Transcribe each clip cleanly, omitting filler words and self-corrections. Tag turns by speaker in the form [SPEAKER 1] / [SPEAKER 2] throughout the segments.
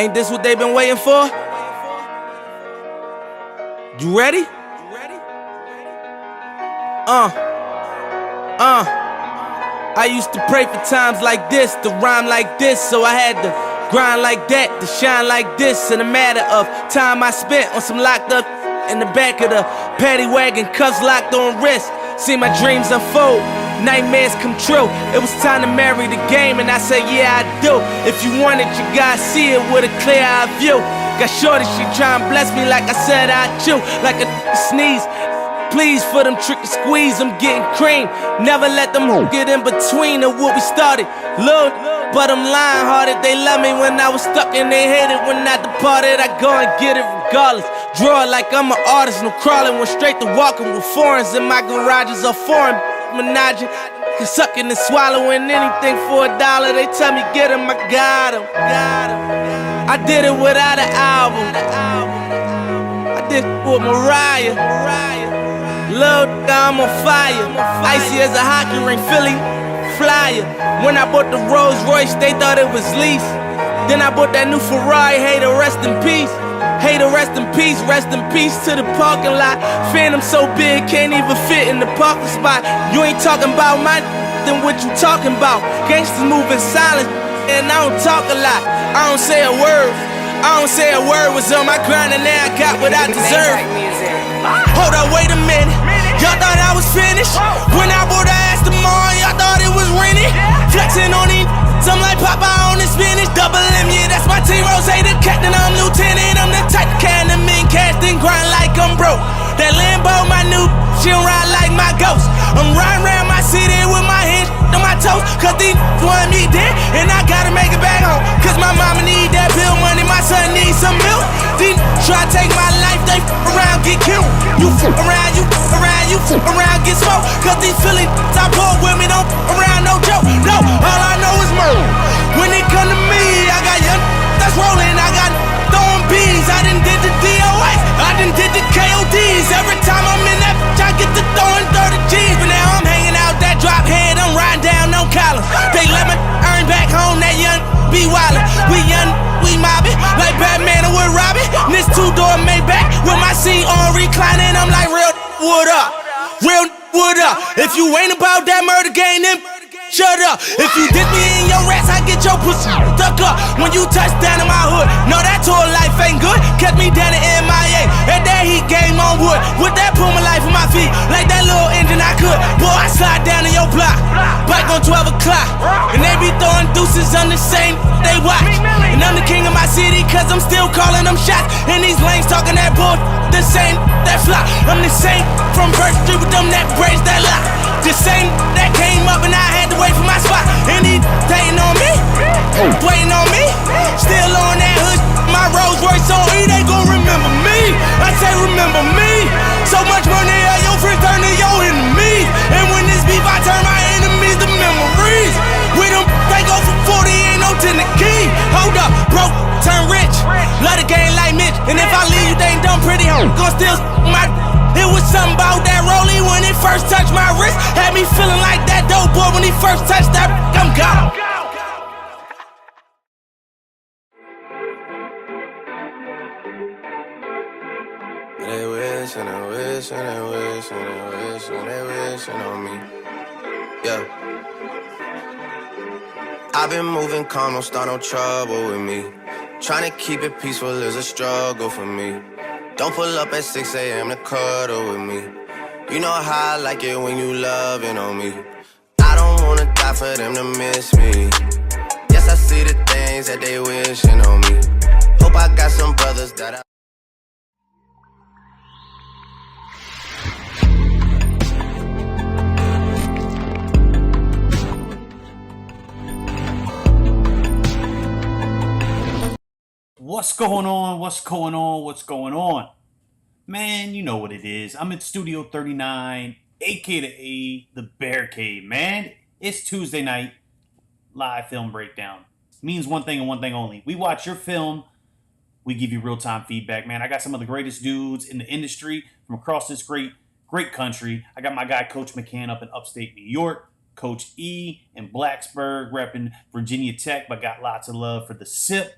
[SPEAKER 1] Ain't this what they been waiting for? You ready? I used to pray for times like this, to rhyme like this, so I had to grind like that, to shine like this. In a matter of time I spent on some locked up in the back of the paddy wagon, cuffs locked on wrist. See my dreams unfold, nightmares come true. It was time to marry the game, and I said, yeah, I do. If you want it, you gotta see it with a clear eye view. Got shorty, she tryin' bless me like I said I chew, like a sneeze. Please for them trick and squeeze, I'm getting cream. Never let them get in between of what we started. Look, but I'm lying hearted. They love me when I was stuck and they hated when I departed. I go and get it regardless. Draw it like I'm an artist, no crawling. Went straight to walking with foreigns in my garages or foreign menaging. Sucking and swallowing anything for $1. They tell me get him, I got him. I did it without an album. I did it with Mariah. Lil' I'm on fire, icy as a hockey ring, Philly flyer. When I bought the Rolls Royce, they thought it was lease. Then I bought that new Ferrari, hey to rest in peace. Hey to rest in peace to the parking lot. Phantom so big, can't even fit in the parking spot. You ain't talking about my then what you talking about? Gangsters move in silence, and I don't talk a lot. I don't say a word, was on my grind and now I got what I deserve. Hold up, wait a minute. Y'all thought I was finished? When I bought the ass tomorrow, y'all thought it was rented? Flexing on these, I'm like Popeye on the spinach. Double M, yeah, that's my team. Rose, the captain, I'm lieutenant. I'm the type of can the men cast and grind like I'm broke. That Lambo, my new, she'll ride like my ghost. I'm riding around my city with my hands on my toes. Cause these want me dead, and I gotta make it back home. Cause my mama need that bill money, my son needs some milk. These try to take my life, they around, get killed. You around, you around, get smoked. Cause these Philly I pull with me, don't around, no joke. No, all I know is murder. When it come to me, I got young that's rolling, I got throwing bees. I done did the DOA, I done did the KODs. Every time I'm in that bitch, I get to throwing 30 G's. But now I'm hanging out that drop head, I'm riding down no collar. They let me earn back home, that young be wildin'. We young, we mobbin', like Batman or with Robin. This two-door Maybach with my seat on reclining. I'm like, real wood up, real wood up. If you ain't about that murder game, then shut up. If you dip me in your rats, I get your pussy stuck up. When you touch down in my hood, no, that tour life ain't good. Catch me down in MIA, at that heat game on wood. With that Puma life on my feet, like that little engine I could. Boy, I slide down in your block, bike on 12 o'clock. And they be throwing deuces on the same, they watch. And I'm the king of my city, cause I'm still calling them shots. And these lanes talking that bull, the same, that flop. I'm the same from Birch Street with them that braids that lock. The same that came up and I had to wait for my spot. And he dating on me, waiting on me. Still on that hood, my Rolls Royce on E, they gon' remember me. I say remember me. So much money, your friends turn to your enemies. And when this beef, I turn my enemies to memories. With them, they go for 40, ain't no 10 the key. Hold up, broke, turn rich. Love the game like Mitch. And if I leave you, they ain't done pretty. Gon' still my. It was something about that rollie when it first touched my wrist. Had me feeling like that dope boy when he first touched that. I'm gone.
[SPEAKER 2] They wish and they wish and they wish and they wish and they wishing on me. Yeah. I've been moving calm, don't start no trouble with me. Trying to keep it peaceful is a struggle for me. Don't pull up at 6 a.m. to cuddle with me. You know how I like it when you loving on me. I don't wanna die for them to miss me. Yes, I see the things that they wishing on me. Hope I got some brothers that I...
[SPEAKER 3] What's going on? What's going on? What's going on? Man, you know what it is. I'm in Studio 39, AK to A, the Bear Cave, man. It's Tuesday night, live film breakdown. Means one thing and one thing only. We watch your film, we give you real-time feedback, man. I got some of the greatest dudes in the industry from across this great country. I got my guy, Coach McCann, up in upstate New York. Coach E in Blacksburg, repping Virginia Tech, but got lots of love for the SIP.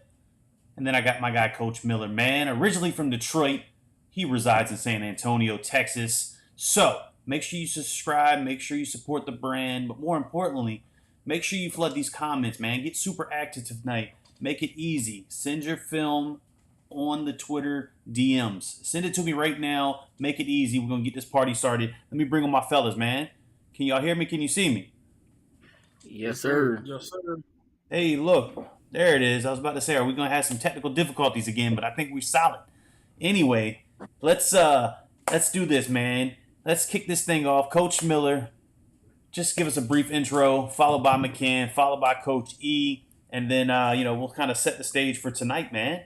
[SPEAKER 3] And then I got my guy, Coach Miller, man. Originally from Detroit, he resides in San Antonio, Texas. So make sure you subscribe, make sure you support the brand, but more importantly, make sure you flood these comments, man. Get super active tonight. Make it easy. Send your film on the Twitter DMs. Send it to me right now. Make it easy. We're going to get this party started. Let me bring on my fellas, man. Can y'all hear me? Can you see me?
[SPEAKER 4] Yes, sir.
[SPEAKER 5] Yes, sir.
[SPEAKER 3] Hey, look. There it is. I was about to say, are we going to have some technical difficulties again? But I think we're solid. Anyway, let's do this, man. Let's kick this thing off. Coach Miller, just give us a brief intro, followed by McCann, followed by Coach E, and then we'll kind of set the stage for tonight, man.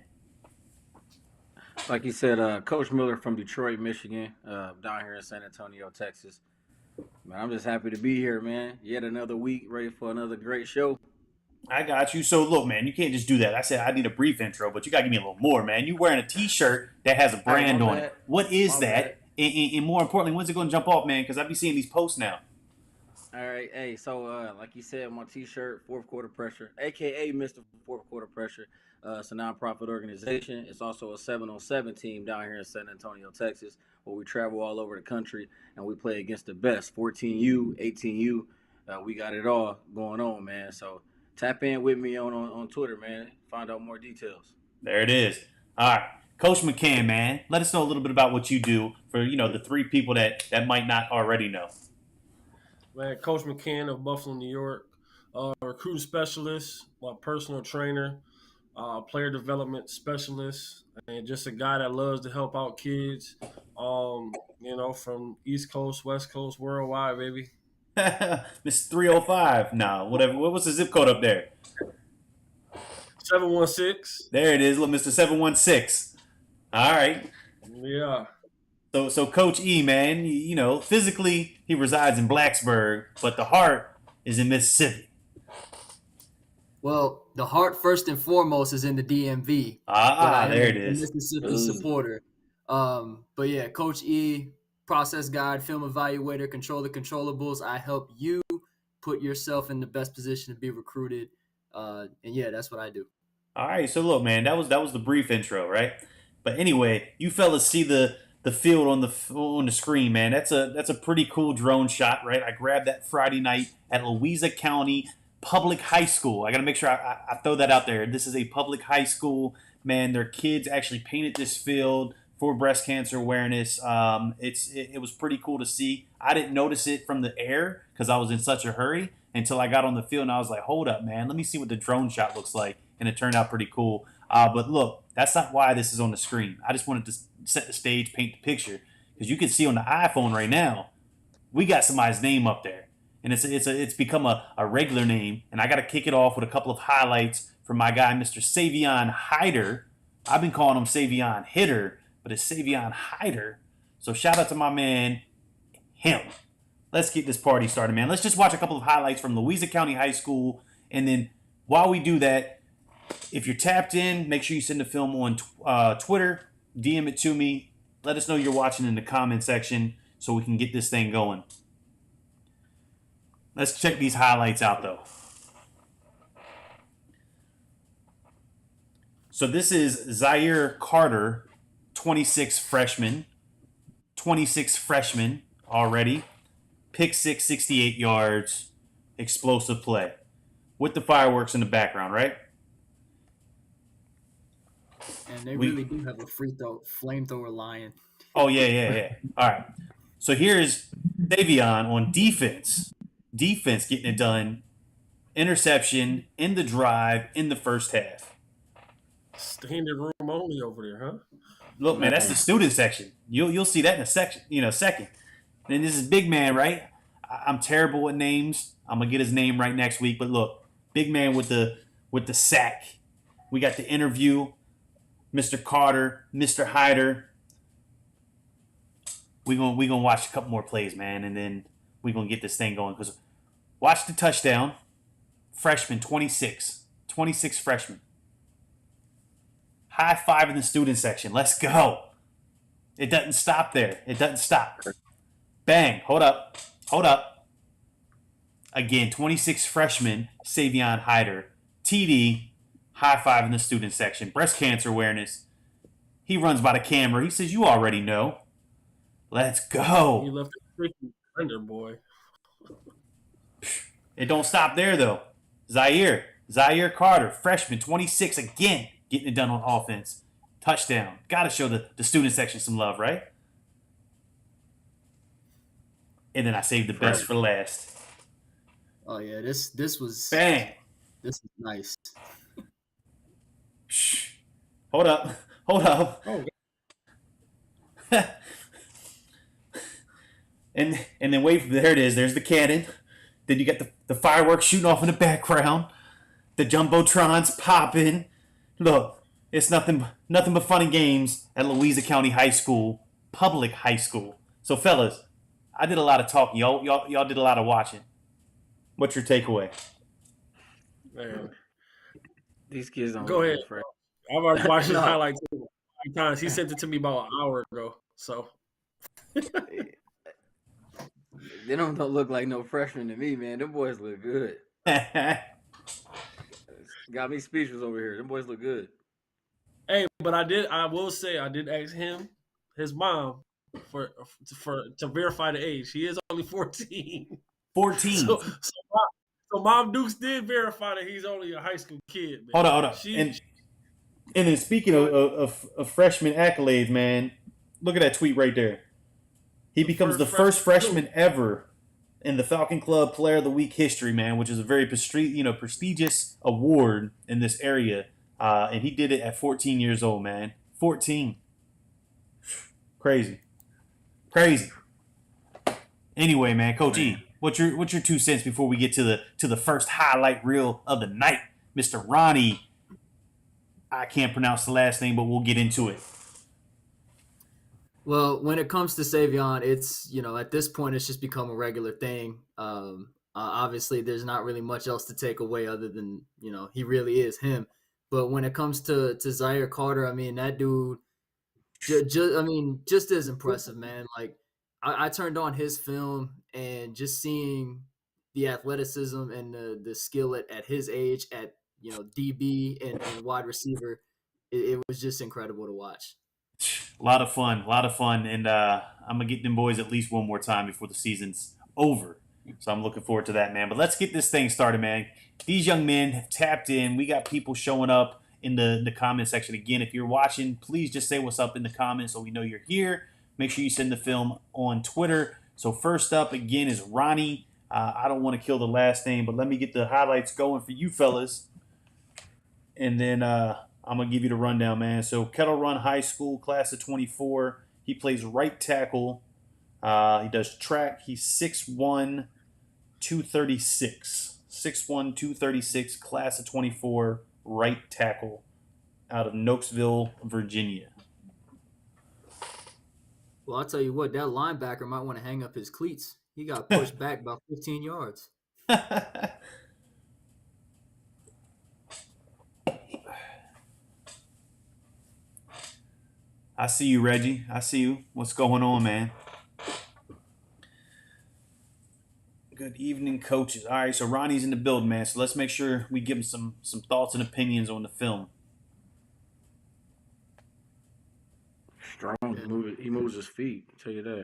[SPEAKER 4] Like you said, Coach Miller from Detroit, Michigan, down here in San Antonio, Texas. Man, I'm just happy to be here, man. Yet another week, ready for another great show.
[SPEAKER 3] I got you. So, look, man, you can't just do that. I said I need a brief intro, but you got to give me a little more, man. You wearing a T-shirt that has a brand on it. What is that? And more importantly, when's it going to jump off, man? Because I be seeing these posts now.
[SPEAKER 4] All right, hey, so like you said, my T-shirt, Fourth Quarter Pressure, a.k.a. Mr. Fourth Quarter Pressure. It's a nonprofit organization. It's also a 7-on-7 team down here in San Antonio, Texas, where we travel all over the country, and we play against the best, 14U, 18U. We got it all going on, man. So tap in with me on Twitter, man. Find out more details.
[SPEAKER 3] There it is. All right. Coach McCann, man, let us know a little bit about what you do for, the three people that might not already know.
[SPEAKER 5] Man, Coach McCann of Buffalo, New York, recruiting specialist, my personal trainer, player development specialist, and just a guy that loves to help out kids, from East Coast, West Coast, worldwide, baby.
[SPEAKER 3] Miss 305. No, whatever. What was the zip code up there?
[SPEAKER 5] 716.
[SPEAKER 3] There it is, little Mr. 716. All right.
[SPEAKER 5] Yeah.
[SPEAKER 3] So Coach E, man, physically he resides in Blacksburg, but the heart is in Mississippi.
[SPEAKER 6] Well, the heart first and foremost is in the DMV.
[SPEAKER 3] There it is.
[SPEAKER 6] Mississippi supporter. But yeah, Coach E, process guide, film evaluator, control the controllables. I help you put yourself in the best position to be recruited. And yeah, that's what I do.
[SPEAKER 3] All right. So look, man, that was the brief intro, right? But anyway, you fellas see the field on the screen, man. That's a pretty cool drone shot, right? I grabbed that Friday night at Louisa County Public High School. I got to make sure I throw that out there. This is a public high school, man. Their kids actually painted this field for breast cancer awareness. It was pretty cool to see. I didn't notice it from the air because I was in such a hurry until I got on the field and I was like, hold up, man. Let me see what the drone shot looks like. And it turned out pretty cool. But look, that's not why this is on the screen. I just wanted to set the stage, paint the picture. Because you can see on the iPhone right now, we got somebody's name up there. And it's become a regular name. And I got to kick it off with a couple of highlights from my guy, Mr. Savion Hyder. I've been calling him Savion Hitter, but it's Savion Hyder. So shout out to my man, him. Let's get this party started, man. Let's just watch a couple of highlights from Louisa County High School. And then while we do that, if you're tapped in, make sure you send the film on Twitter. DM it to me. Let us know you're watching in the comment section so we can get this thing going. Let's check these highlights out, though. So this is Zaire Carter, 26 freshman. 26 freshman already. Pick 6, 68 yards. Explosive play. With the fireworks in the background, right?
[SPEAKER 6] And they really do have a flamethrower lion.
[SPEAKER 3] Oh, yeah. All right. So here's Davion on defense. Defense getting it done. Interception in the drive in the first half.
[SPEAKER 5] Standing room only over there, huh?
[SPEAKER 3] Look, man, that's the student section. You'll see that in a second. Then this is big man, right? I'm terrible with names. I'm gonna get his name right next week. But look, big man with the sack. We got the interview. Mr. Carter, Mr. Hyder. We gonna watch a couple more plays, man, and then we gonna get this thing going. Because watch the touchdown. Freshman, 26 freshman. High five in the student section. Let's go. It doesn't stop there. It doesn't stop. Bang. Hold up. Again, 26 freshman, Savion Hyder. TD, high five in the student section, breast cancer awareness. He runs by the camera. He says, "You already know. Let's
[SPEAKER 5] He
[SPEAKER 3] go."
[SPEAKER 5] left a freaking defender, boy.
[SPEAKER 3] It don't stop there, though. Zaire Carter, freshman, 26, again, getting it done on offense. Touchdown. Got to show the student section some love, right? And then I saved the best for last.
[SPEAKER 6] Oh yeah, this was
[SPEAKER 3] Bang.
[SPEAKER 6] this is nice.
[SPEAKER 3] Shh. Hold up.
[SPEAKER 5] Oh,
[SPEAKER 3] and then wait, there it is. There's the cannon. Then you got the fireworks shooting off in the background. The jumbotrons popping. Look, it's nothing but fun and games at Louisa County High School, public high school. So fellas, I did a lot of talking. Y'all did a lot of watching. What's your takeaway?
[SPEAKER 5] man.
[SPEAKER 4] These kids don't
[SPEAKER 5] Go
[SPEAKER 4] look
[SPEAKER 5] ahead.
[SPEAKER 4] good, Fred.
[SPEAKER 5] I've already watched his
[SPEAKER 4] No.
[SPEAKER 5] highlights 5 times. He sent it to me about an hour ago. So
[SPEAKER 4] They don't look like no freshmen to me, man. Them boys look good. Got me speechless over here. Them boys look good.
[SPEAKER 5] hey, but I will say I did ask his mom to verify the age. He is only 14.
[SPEAKER 3] 14.
[SPEAKER 5] So Mom Dukes did verify that he's only a high school kid, man.
[SPEAKER 3] Hold on.
[SPEAKER 5] She-
[SPEAKER 3] And then speaking of freshman accolades, man, look at that tweet right there. He becomes the first freshman ever in the Falcon Club Player of the Week history, man, which is a very prestigious award in this area. And he did it at 14 years old, man. 14. Crazy. Anyway, man, Coach E, what's your 2 cents before we get to the first highlight reel of the night, Mr. Ronnie? I can't pronounce the last name, but we'll get into it.
[SPEAKER 6] Well, when it comes to Savion, it's, at this point, it's just become a regular thing. Obviously, there's not really much else to take away other than, he really is him. But when it comes to Zaire Carter, I mean, that dude, just as impressive, man. Like, I turned on his film and just seeing the athleticism and the skill at his age at, DB and wide receiver, it was just incredible to watch.
[SPEAKER 3] A lot of fun, and I'm gonna get them boys at least one more time before the season's over. So I'm looking forward to that, man. But let's get this thing started, man. These young men have tapped in. We got people showing up in the comment section. Again, if you're watching, please just say what's up in the comments so we know you're here. Make sure you send the film on Twitter. So first up, again, is Ronnie. I don't want to kill the last name, but let me get the highlights going for you fellas. And then I'm going to give you the rundown, man. So Kettle Run High School, class of 24. He plays right tackle. He does track. He's 6'1", 236. 6'1", 236, class of 24, right tackle out of Nokesville, Virginia.
[SPEAKER 6] Well, I'll tell you what, that linebacker might want to hang up his cleats. He got pushed back about 15 yards.
[SPEAKER 3] I see you, Reggie. I see you. What's going on, man? Good evening, coaches. All right, so Ronnie's in the build, man. So let's make sure we give him some thoughts and opinions on the film.
[SPEAKER 4] Strong. He moves his feet. I'll tell you that.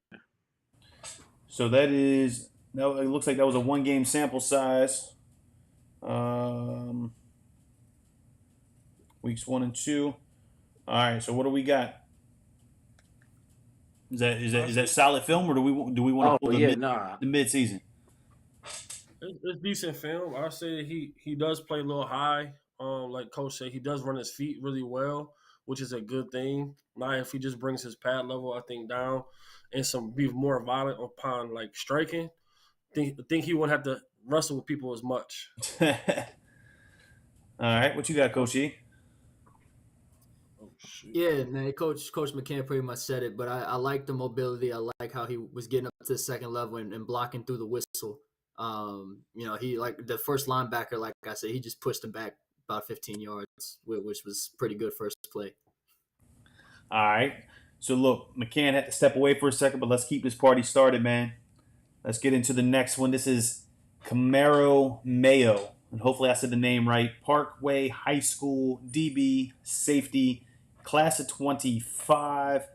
[SPEAKER 3] So it looks like that was a 1-game sample size. Weeks 1 and 2. All right, so what do we got? Is that solid film, or do we want to pull the mid season?
[SPEAKER 5] It's decent film. I say that he does play a little high. Like Coach said, he does run his feet really well, which is a good thing. Now, if he just brings his pad level, I think, down and be more violent upon like striking, think he wouldn't have to wrestle with people as much.
[SPEAKER 3] All right, what you got, Coach E?
[SPEAKER 6] Yeah, man, Coach McCann pretty much said it, but I like the mobility. I like how he was getting up to the second level and blocking through the whistle. He, like the first linebacker, like I said, he just pushed him back about 15 yards, which was pretty good first play.
[SPEAKER 3] All right. So, look, McCann had to step away for a second, but let's keep this party started, man. Let's get into the next one. This is Camaro Mayo. and hopefully I said the name right, Parkway High School DB safety, class of 25.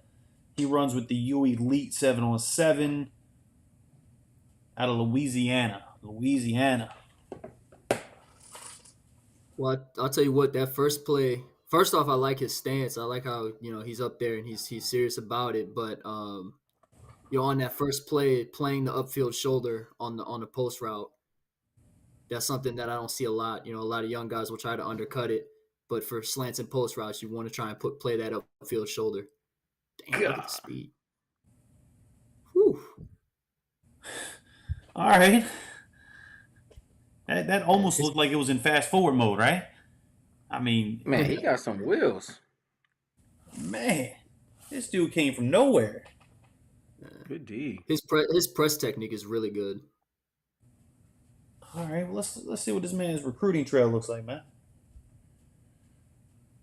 [SPEAKER 3] He runs with the U Elite 7-on-7 out of Louisiana.
[SPEAKER 6] Well, I'll tell you what, that first play, first off, I like his stance. I like how, he's up there and he's serious about it. But, on that first play, playing the upfield shoulder on the post route, that's something that I don't see a lot. A lot of young guys will try to undercut it. But for slants and post routes, you want to try and play that upfield shoulder. Damn, look at the speed. Whew.
[SPEAKER 3] All right. That almost looked like it was in fast forward mode, right? I mean,
[SPEAKER 4] Man, he got some wheels.
[SPEAKER 3] man, this dude came from nowhere.
[SPEAKER 4] Good D.
[SPEAKER 6] His press technique is really good.
[SPEAKER 3] All right, well, let's see what this man's recruiting trail looks like, man.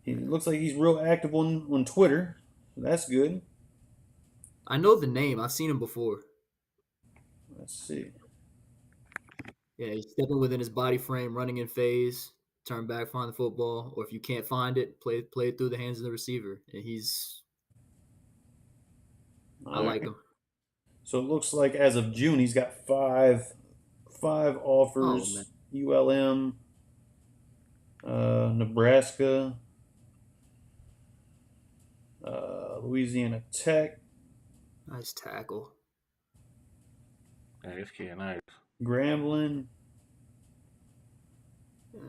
[SPEAKER 3] He looks like he's real active on Twitter. So that's good.
[SPEAKER 6] I know the name. I've seen him before.
[SPEAKER 3] Let's see.
[SPEAKER 6] Yeah, he's stepping within his body frame, running in phase, turn back, find the football, or if you can't find it, play it through the hands of the receiver. And I like him.
[SPEAKER 3] So it looks like as of June, he's got five offers. ULM, Nebraska, Louisiana Tech,
[SPEAKER 6] Nice tackle.
[SPEAKER 4] Hey, this kid nice.
[SPEAKER 3] Grambling.
[SPEAKER 6] Yeah.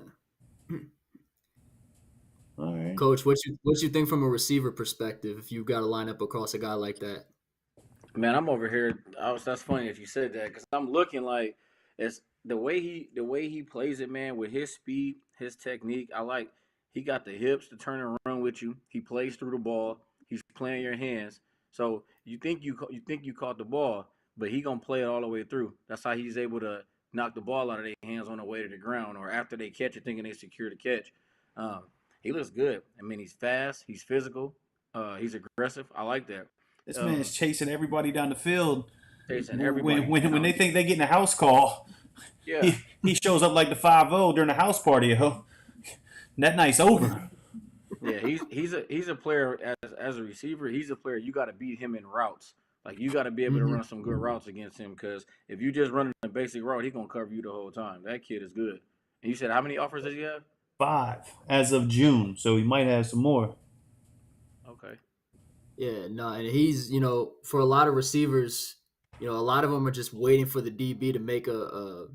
[SPEAKER 3] All right.
[SPEAKER 6] Coach, what you think from a receiver perspective if you got to line up across a guy like that?
[SPEAKER 4] Man, I'm over here. That's funny that you said that because I'm looking like it's the way he plays it, man. With his speed, his technique, he got the hips to turn and run with you. He plays through the ball. He's playing your hands. So you think you caught the ball, but he gonna play it all the way through. That's how he's able to knock the ball out of their hands on the way to the ground or after they catch it, thinking they secure the catch. He looks good. I mean, he's fast. He's physical. He's aggressive. I like that.
[SPEAKER 3] This man's chasing everybody down the field.
[SPEAKER 4] Chasing everybody.
[SPEAKER 3] When they think they getting a house call,
[SPEAKER 4] Yeah.
[SPEAKER 3] he shows up like the 5-0 during the house party. That night's over.
[SPEAKER 4] Yeah, he's a player as a receiver. He's a player you got to beat him in routes. Like you got to be able to run some good routes against him because if you just run a basic route, he's gonna cover you the whole time. That kid is good. And you said how many offers does he have?
[SPEAKER 3] 5 as of June, so he might have some more.
[SPEAKER 4] Okay.
[SPEAKER 6] Yeah, no, and he's for a lot of receivers, a lot of them are just waiting for the DB to make an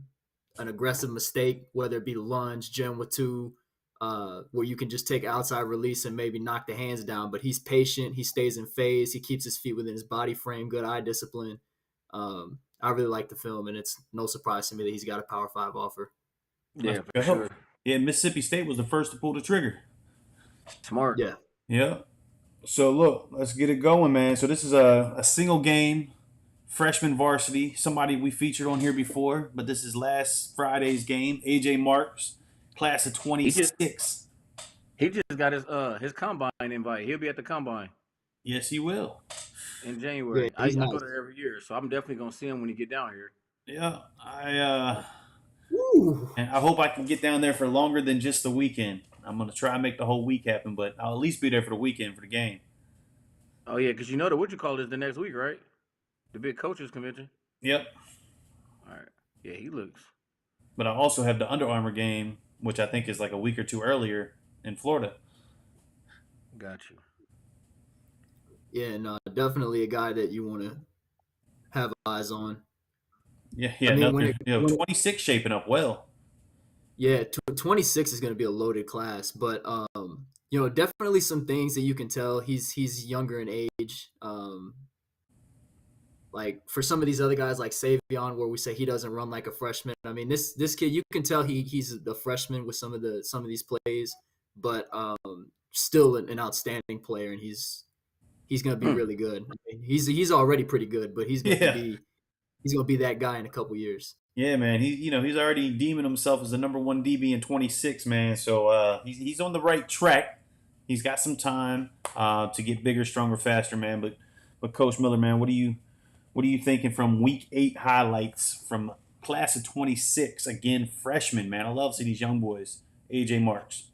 [SPEAKER 6] aggressive mistake, whether it be lunge, jam with two, where you can just take outside release and maybe knock the hands down. But he's patient. He stays in phase. He keeps his feet within his body frame. Good eye discipline. I really like the film, and it's no surprise to me that he's got a Power 5 offer.
[SPEAKER 4] Yeah, for sure.
[SPEAKER 3] Yeah, Mississippi State was the first to pull the trigger.
[SPEAKER 4] Smart.
[SPEAKER 6] Yeah.
[SPEAKER 3] Yeah. So look, let's get it going, man. So this is a single game freshman varsity. Somebody we featured on here before, but this is last Friday's game. AJ Marks, class of 26.
[SPEAKER 4] He just got his combine invite. He'll be at the combine
[SPEAKER 3] Yes, he will.
[SPEAKER 4] in January.
[SPEAKER 6] Yeah,
[SPEAKER 4] I
[SPEAKER 6] he's
[SPEAKER 4] go
[SPEAKER 6] nice.
[SPEAKER 4] there every year, so I'm definitely gonna see him when he get down here.
[SPEAKER 3] Yeah,
[SPEAKER 6] Woo.
[SPEAKER 3] and I hope I can get down there for longer than just the weekend. I'm gonna try and make the whole week happen, but I'll at least be there for the weekend for the game.
[SPEAKER 4] Oh yeah, because the what you call is the next week, right? The big coaches convention.
[SPEAKER 3] Yep.
[SPEAKER 4] All right. Yeah, he looks.
[SPEAKER 3] But I also have the Under Armour game, which I think is like a week or two earlier in Florida.
[SPEAKER 4] Got you.
[SPEAKER 6] Yeah, no, definitely a guy that you want to have eyes on.
[SPEAKER 3] Yeah,
[SPEAKER 6] I mean, when
[SPEAKER 3] 26 shaping up well.
[SPEAKER 6] Yeah, 26 is going to be a loaded class, but definitely some things that you can tell he's younger in age. Like for some of these other guys like Savion, where we say he doesn't run like a freshman. I mean, this kid, you can tell he's the freshman with some of these plays, but still an outstanding player, and he's going to be really good. I mean, he's already pretty good, but he's going to be that guy in a couple years.
[SPEAKER 3] Yeah, man. He's already deeming himself as the number 1 DB in 26, man. So he's on the right track. He's got some time to get bigger, stronger, faster, man. But Coach Miller, man, what are you thinking from Week 8 highlights from class of 26. Again, freshman, man. I love seeing these young boys. AJ Marks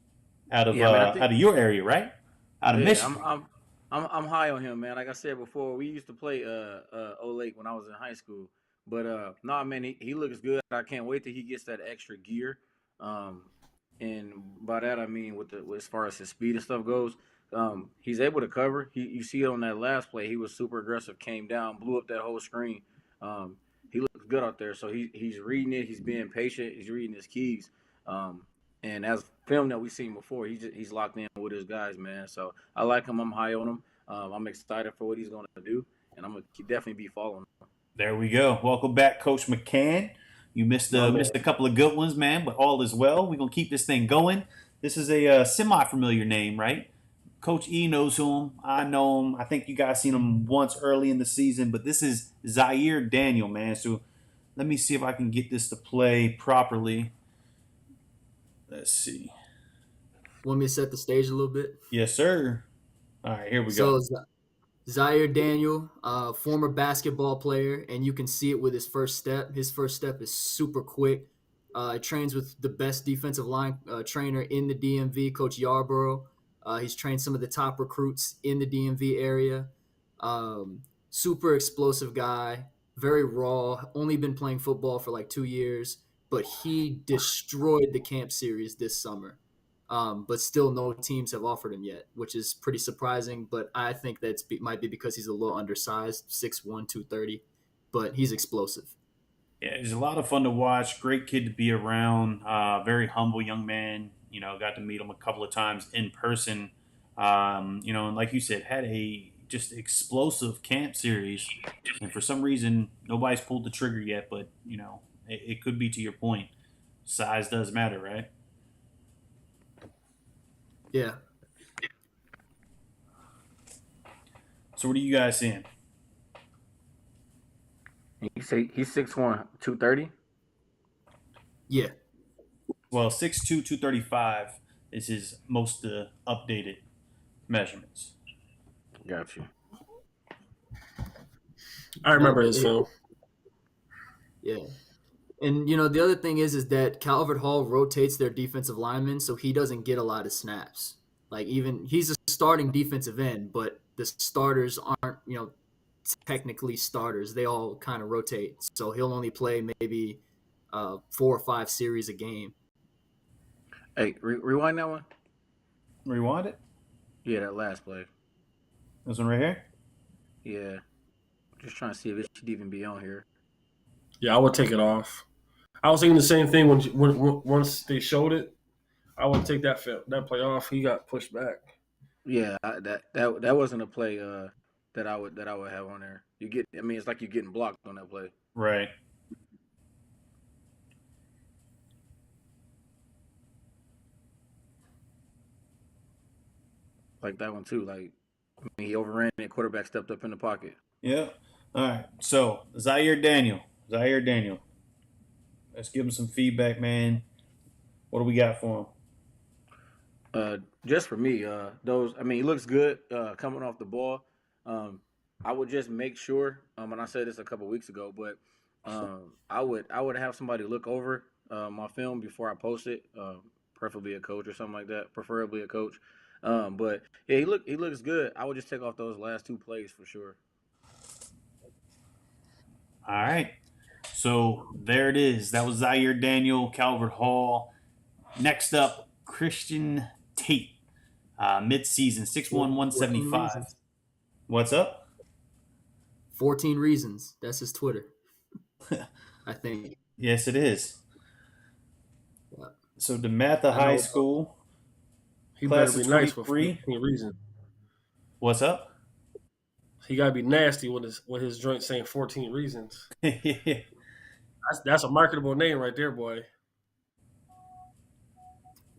[SPEAKER 3] out of
[SPEAKER 4] Yeah, man, I think
[SPEAKER 3] out of your area, right? Out of
[SPEAKER 4] yeah,
[SPEAKER 3] Michigan.
[SPEAKER 4] I'm high on him, man. Like I said before, we used to play Old Lake when I was in high school. But nah, man, he looks good. I can't wait till he gets that extra gear. Um, and by that I mean as far as his speed and stuff goes, he's able to cover. You see it on that last play. He was super aggressive, came down, blew up that whole screen. Um, he looks good out there. So he's reading it. He's being patient. He's reading his keys. Um, and as film that we've seen before, he's locked in with his guys, man. So I like him. I'm high on him. I'm excited for what he's going to do, and I'm gonna definitely be following him.
[SPEAKER 3] There we go. Welcome back, Coach McCann. You missed a couple of good ones, man, but all is well. We're gonna keep this thing going. This is a semi-familiar name, right? Coach E knows him. I know him. I think you guys seen him once early in the season, but this is Zaire Daniel, man. So let me see if I can get this to play properly. Let's see.
[SPEAKER 6] Want me to set the stage a little bit?
[SPEAKER 3] Yes, sir. All right, here we go.
[SPEAKER 6] So Zaire Daniel, former basketball player, and you can see it with his first step. His first step is super quick. Trains with the best defensive line trainer in the DMV, Coach Yarborough. He's trained some of the top recruits in the DMV area. Super explosive guy, very raw. Only been playing football for like 2 years, but he destroyed the camp series this summer. But still no teams have offered him yet, which is pretty surprising. But I think might be because he's a little undersized, 6'1", 230, but he's explosive.
[SPEAKER 3] Yeah, he's a lot of fun to watch. Great kid to be around. Very humble young man. You know, got to meet him a couple of times in person. You know, and like you said, had a just explosive camp series. And for some reason, nobody's pulled the trigger yet. But, you know, it could be to your point. Size does matter, right?
[SPEAKER 6] Yeah.
[SPEAKER 3] So what are you guys seeing?
[SPEAKER 4] You say he's 6'1", 230?
[SPEAKER 6] Yeah.
[SPEAKER 3] Well, 6'2", 235 is his most updated measurements.
[SPEAKER 4] Got you.
[SPEAKER 5] I remember his film.
[SPEAKER 6] Yeah. And, you know, the other thing is that Calvert Hall rotates their defensive linemen, so he doesn't get a lot of snaps. Like, even he's a starting defensive end, but the starters aren't, you know, technically starters. They all kind of rotate. So he'll only play maybe 4 or 5 series a game.
[SPEAKER 4] Hey, rewind that one.
[SPEAKER 3] Rewind it.
[SPEAKER 4] Yeah, that last play.
[SPEAKER 3] This one right here.
[SPEAKER 4] Yeah. Just trying to see if it should even be on here.
[SPEAKER 5] Yeah, I would take it off. I was thinking the same thing when once they showed it. I would take that play off. He got pushed back.
[SPEAKER 4] Yeah, that wasn't a play that I would have on there. It's like you're getting blocked on that play.
[SPEAKER 3] Right.
[SPEAKER 4] Like that one too. Like, he overran it. Quarterback stepped up in the pocket.
[SPEAKER 3] Yeah. All right. So Zaire Daniel. Let's give him some feedback, man. What do we got for him?
[SPEAKER 4] Just for me, he looks good coming off the ball. I would just make sure, and I said this a couple weeks ago, but I would have somebody look over my film before I post it, preferably a coach or something like that, preferably a coach. But yeah, he looks good. I would just take off those last 2 plays for sure.
[SPEAKER 3] All right. So there it is. That was Zaire Daniel, Calvert Hall. Next up, Christian Tate, mid-season, 6'1", 175. What's up?
[SPEAKER 6] 14 Reasons. That's his Twitter. I think.
[SPEAKER 3] Yes, it is.
[SPEAKER 6] Yeah.
[SPEAKER 3] So DeMatha High School.
[SPEAKER 5] He
[SPEAKER 3] Class
[SPEAKER 5] better be
[SPEAKER 3] of
[SPEAKER 5] nice for
[SPEAKER 3] 23.
[SPEAKER 5] 14 reasons.
[SPEAKER 3] What's up?
[SPEAKER 5] He gotta be nasty with his joint saying 14 reasons. That's a marketable name right there, boy.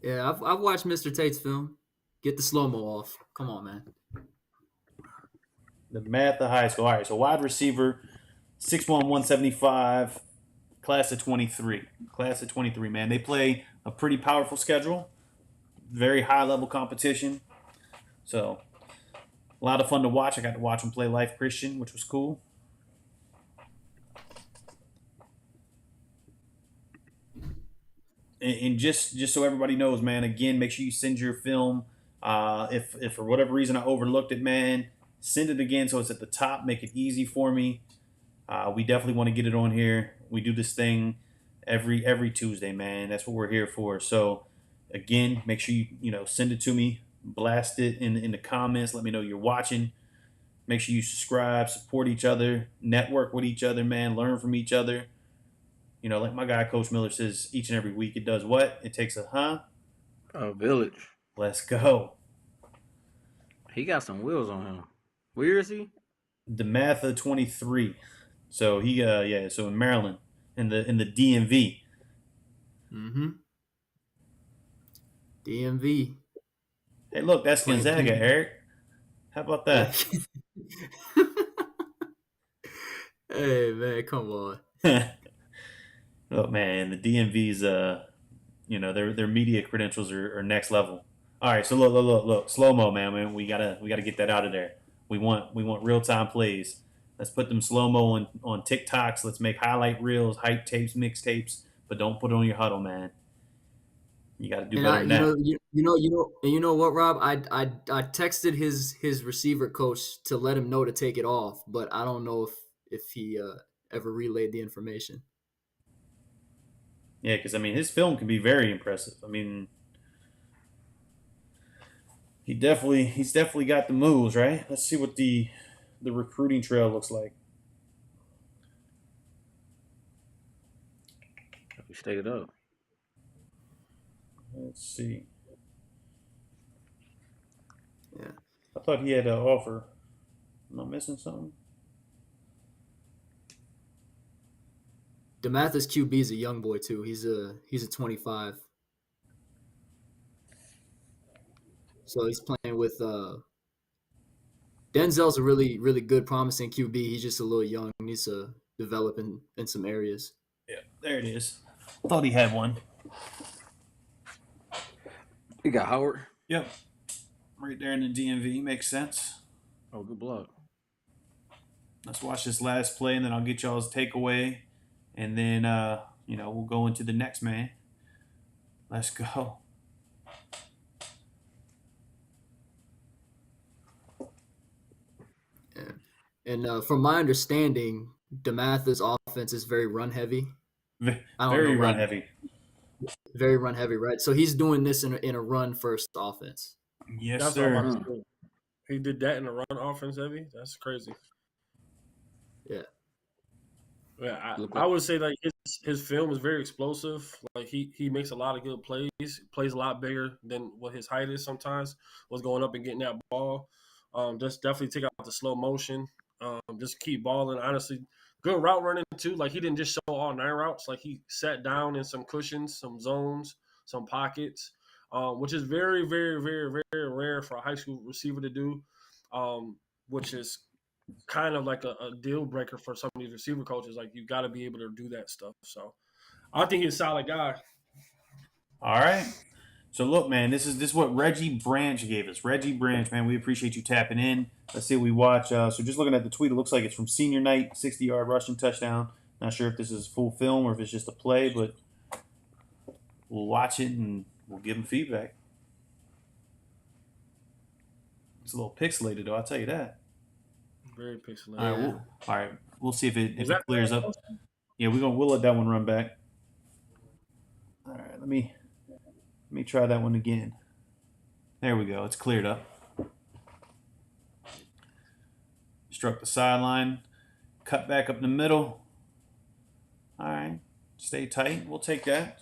[SPEAKER 6] Yeah, I've watched Mr. Tate's film. Get the slow-mo off. Come on, man.
[SPEAKER 3] DeMatha High School. All right, so wide receiver, 6'1", 175, class of 23. Class of 23, man. They play a pretty powerful schedule. Very high-level competition. So, a lot of fun to watch. I got to watch them play Life Christian, which was cool. and just so everybody knows, man, again, make sure you send your film. If for whatever reason I overlooked it, man, send it again so it's at the top. Make it easy for me. We definitely want to get it on here. We do this thing every Tuesday, man. That's what we're here for. So again, make sure you send it to me, blast it in the comments. Let me know you're watching. Make sure you subscribe, support each other, network with each other, man. Learn from each other. Like my guy Coach Miller says each and every week, it does what? It takes
[SPEAKER 4] A village.
[SPEAKER 3] Let's go.
[SPEAKER 4] He got some wheels on him. Where is he?
[SPEAKER 3] DeMatha 23. So he so in Maryland, in the DMV.
[SPEAKER 6] Mm-hmm. DMV.
[SPEAKER 3] Hey, look, that's
[SPEAKER 6] Playing
[SPEAKER 3] Gonzaga,
[SPEAKER 6] Cleveland.
[SPEAKER 3] Eric. How about that?
[SPEAKER 6] Hey man, come on.
[SPEAKER 3] Look, man, the DMV's their media credentials are next level. All right, so look, slow mo, man. We gotta get that out of there. We want real time plays. Let's put them slow mo on TikToks. Let's make highlight reels, hype tapes, mixtapes, but don't put it on your huddle, man. You got to do better than that.
[SPEAKER 6] You know what, Rob? I texted his receiver coach to let him know to take it off, but I don't know if he ever relayed the information.
[SPEAKER 3] Yeah, because his film can be very impressive. He's definitely got the moves, right? Let's see what the recruiting trail looks like.
[SPEAKER 4] We stayed up.
[SPEAKER 3] Let's see.
[SPEAKER 6] Yeah.
[SPEAKER 3] I thought he had an offer. Am I missing something?
[SPEAKER 6] DeMatha's QB is a young boy too. He's a 25. So he's playing with Denzel's a really, really good, promising QB. He's just a little young. He needs to develop in some areas.
[SPEAKER 3] Yeah, there it is. Thought he had one.
[SPEAKER 4] We got Howard.
[SPEAKER 3] Yep. Right there in the DMV. Makes sense.
[SPEAKER 4] Oh, good block.
[SPEAKER 3] Let's watch this last play, and then I'll get y'all's takeaway. And then, we'll go into the next man. Let's go.
[SPEAKER 6] Yeah. And from my understanding, DeMatha's offense is very run heavy.
[SPEAKER 3] Very run heavy.
[SPEAKER 6] Very run heavy, right? So he's doing this in a run first offense.
[SPEAKER 3] Yes,
[SPEAKER 5] That's
[SPEAKER 3] sir.
[SPEAKER 5] what I'm about to say. He did that in a run offense heavy. That's crazy.
[SPEAKER 6] Yeah.
[SPEAKER 5] Yeah, I would say like his film is very explosive. Like he makes a lot of good plays. Plays a lot bigger than what his height is. Sometimes was going up and getting that ball. Just definitely take out the slow motion. Just keep balling. Honestly, good route running too. Like he didn't just show all 9 routes. Like he sat down in some cushions, some zones, some pockets, which is very, very, very, very rare for a high school receiver to do. Which is kind of like a deal breaker for some of these receiver coaches. Like you got to be able to do that stuff. So I think he's a solid guy.
[SPEAKER 3] All right. So look, man, this is what Reggie Branch gave us. Reggie Branch, man, we appreciate you tapping in. Let's see what we watch. So just looking at the tweet, it looks like it's from senior night, 60-yard rushing touchdown. Not sure if this is full film or if it's just a play, but we'll watch it and we'll give him feedback. It's a little pixelated, though. I'll tell you that.
[SPEAKER 5] Very pixelated.
[SPEAKER 3] All right, we'll see if it clears up. Yeah, we'll let that one run back. All right, let me try that one again. There we go. It's cleared up. Struck the sideline. Cut back up the middle. All right. Stay tight. We'll take that.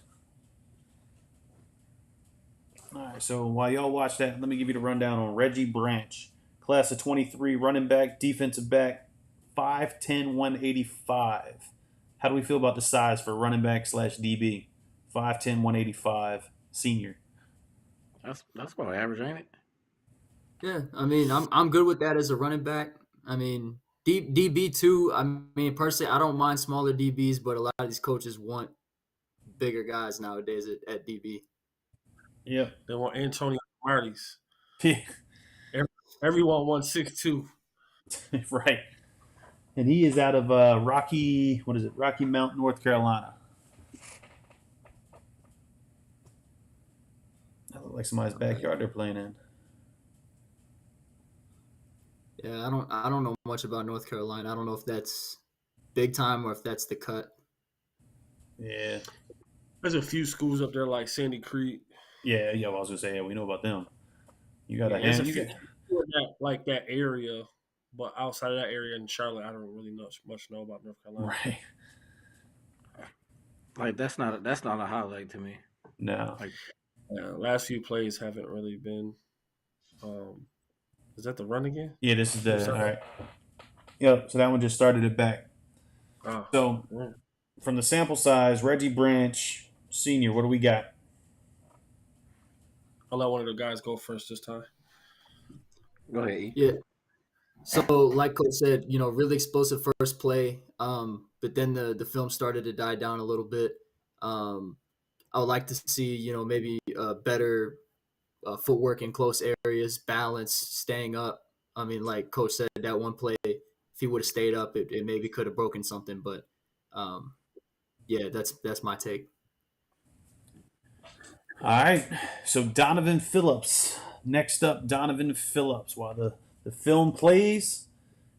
[SPEAKER 3] All right. So while y'all watch that, let me give you the rundown on Reggie Branch. Class of 23, running back, defensive back, 5'10", 185. How do we feel about the size for running back / DB? 5'10", 185, senior.
[SPEAKER 4] That's about average, ain't it?
[SPEAKER 6] Yeah, I'm good with that as a running back. DB too. Personally, I don't mind smaller DBs, but a lot of these coaches want bigger guys nowadays at DB.
[SPEAKER 3] Yeah,
[SPEAKER 5] they want Antonio Martys.
[SPEAKER 3] Yeah.
[SPEAKER 5] Everyone wants 6'2".
[SPEAKER 3] Right. And he is out of Rocky Mount, North Carolina. like somebody's backyard they're playing in.
[SPEAKER 6] Yeah, I don't know much about North Carolina. I don't know if that's big time or if that's the cut.
[SPEAKER 3] Yeah.
[SPEAKER 5] There's a few schools up there like Sandy Creek.
[SPEAKER 3] Yeah, I was gonna say, yeah, we know about them. You got
[SPEAKER 5] Yeah,
[SPEAKER 3] a
[SPEAKER 5] there's a
[SPEAKER 3] hand.
[SPEAKER 5] few schools in that area, but outside of that area in Charlotte, I don't really much know about North Carolina.
[SPEAKER 3] Right.
[SPEAKER 4] Like that's not a highlight to me.
[SPEAKER 3] No.
[SPEAKER 4] Like
[SPEAKER 5] Last few plays haven't really been. Is that the run again?
[SPEAKER 3] Yeah, this is the
[SPEAKER 5] Sorry.
[SPEAKER 3] all right. Yep. So that one just started it back.
[SPEAKER 5] Oh,
[SPEAKER 3] So
[SPEAKER 5] yeah.
[SPEAKER 3] from the sample size, Reggie Branch Senior, what do we got?
[SPEAKER 5] I'll let one of the guys go first this time.
[SPEAKER 4] go ahead. E.
[SPEAKER 6] Yeah. So, like Coach said, really explosive first play. But then the film started to die down a little bit. I would like to see, maybe better footwork in close areas, balance, staying up. I mean, like Coach said, that one play, if he would have stayed up, it maybe could have broken something. But yeah, that's my take.
[SPEAKER 3] All right. So Donovan Phillips. Next up, Donovan Phillips. While the film plays,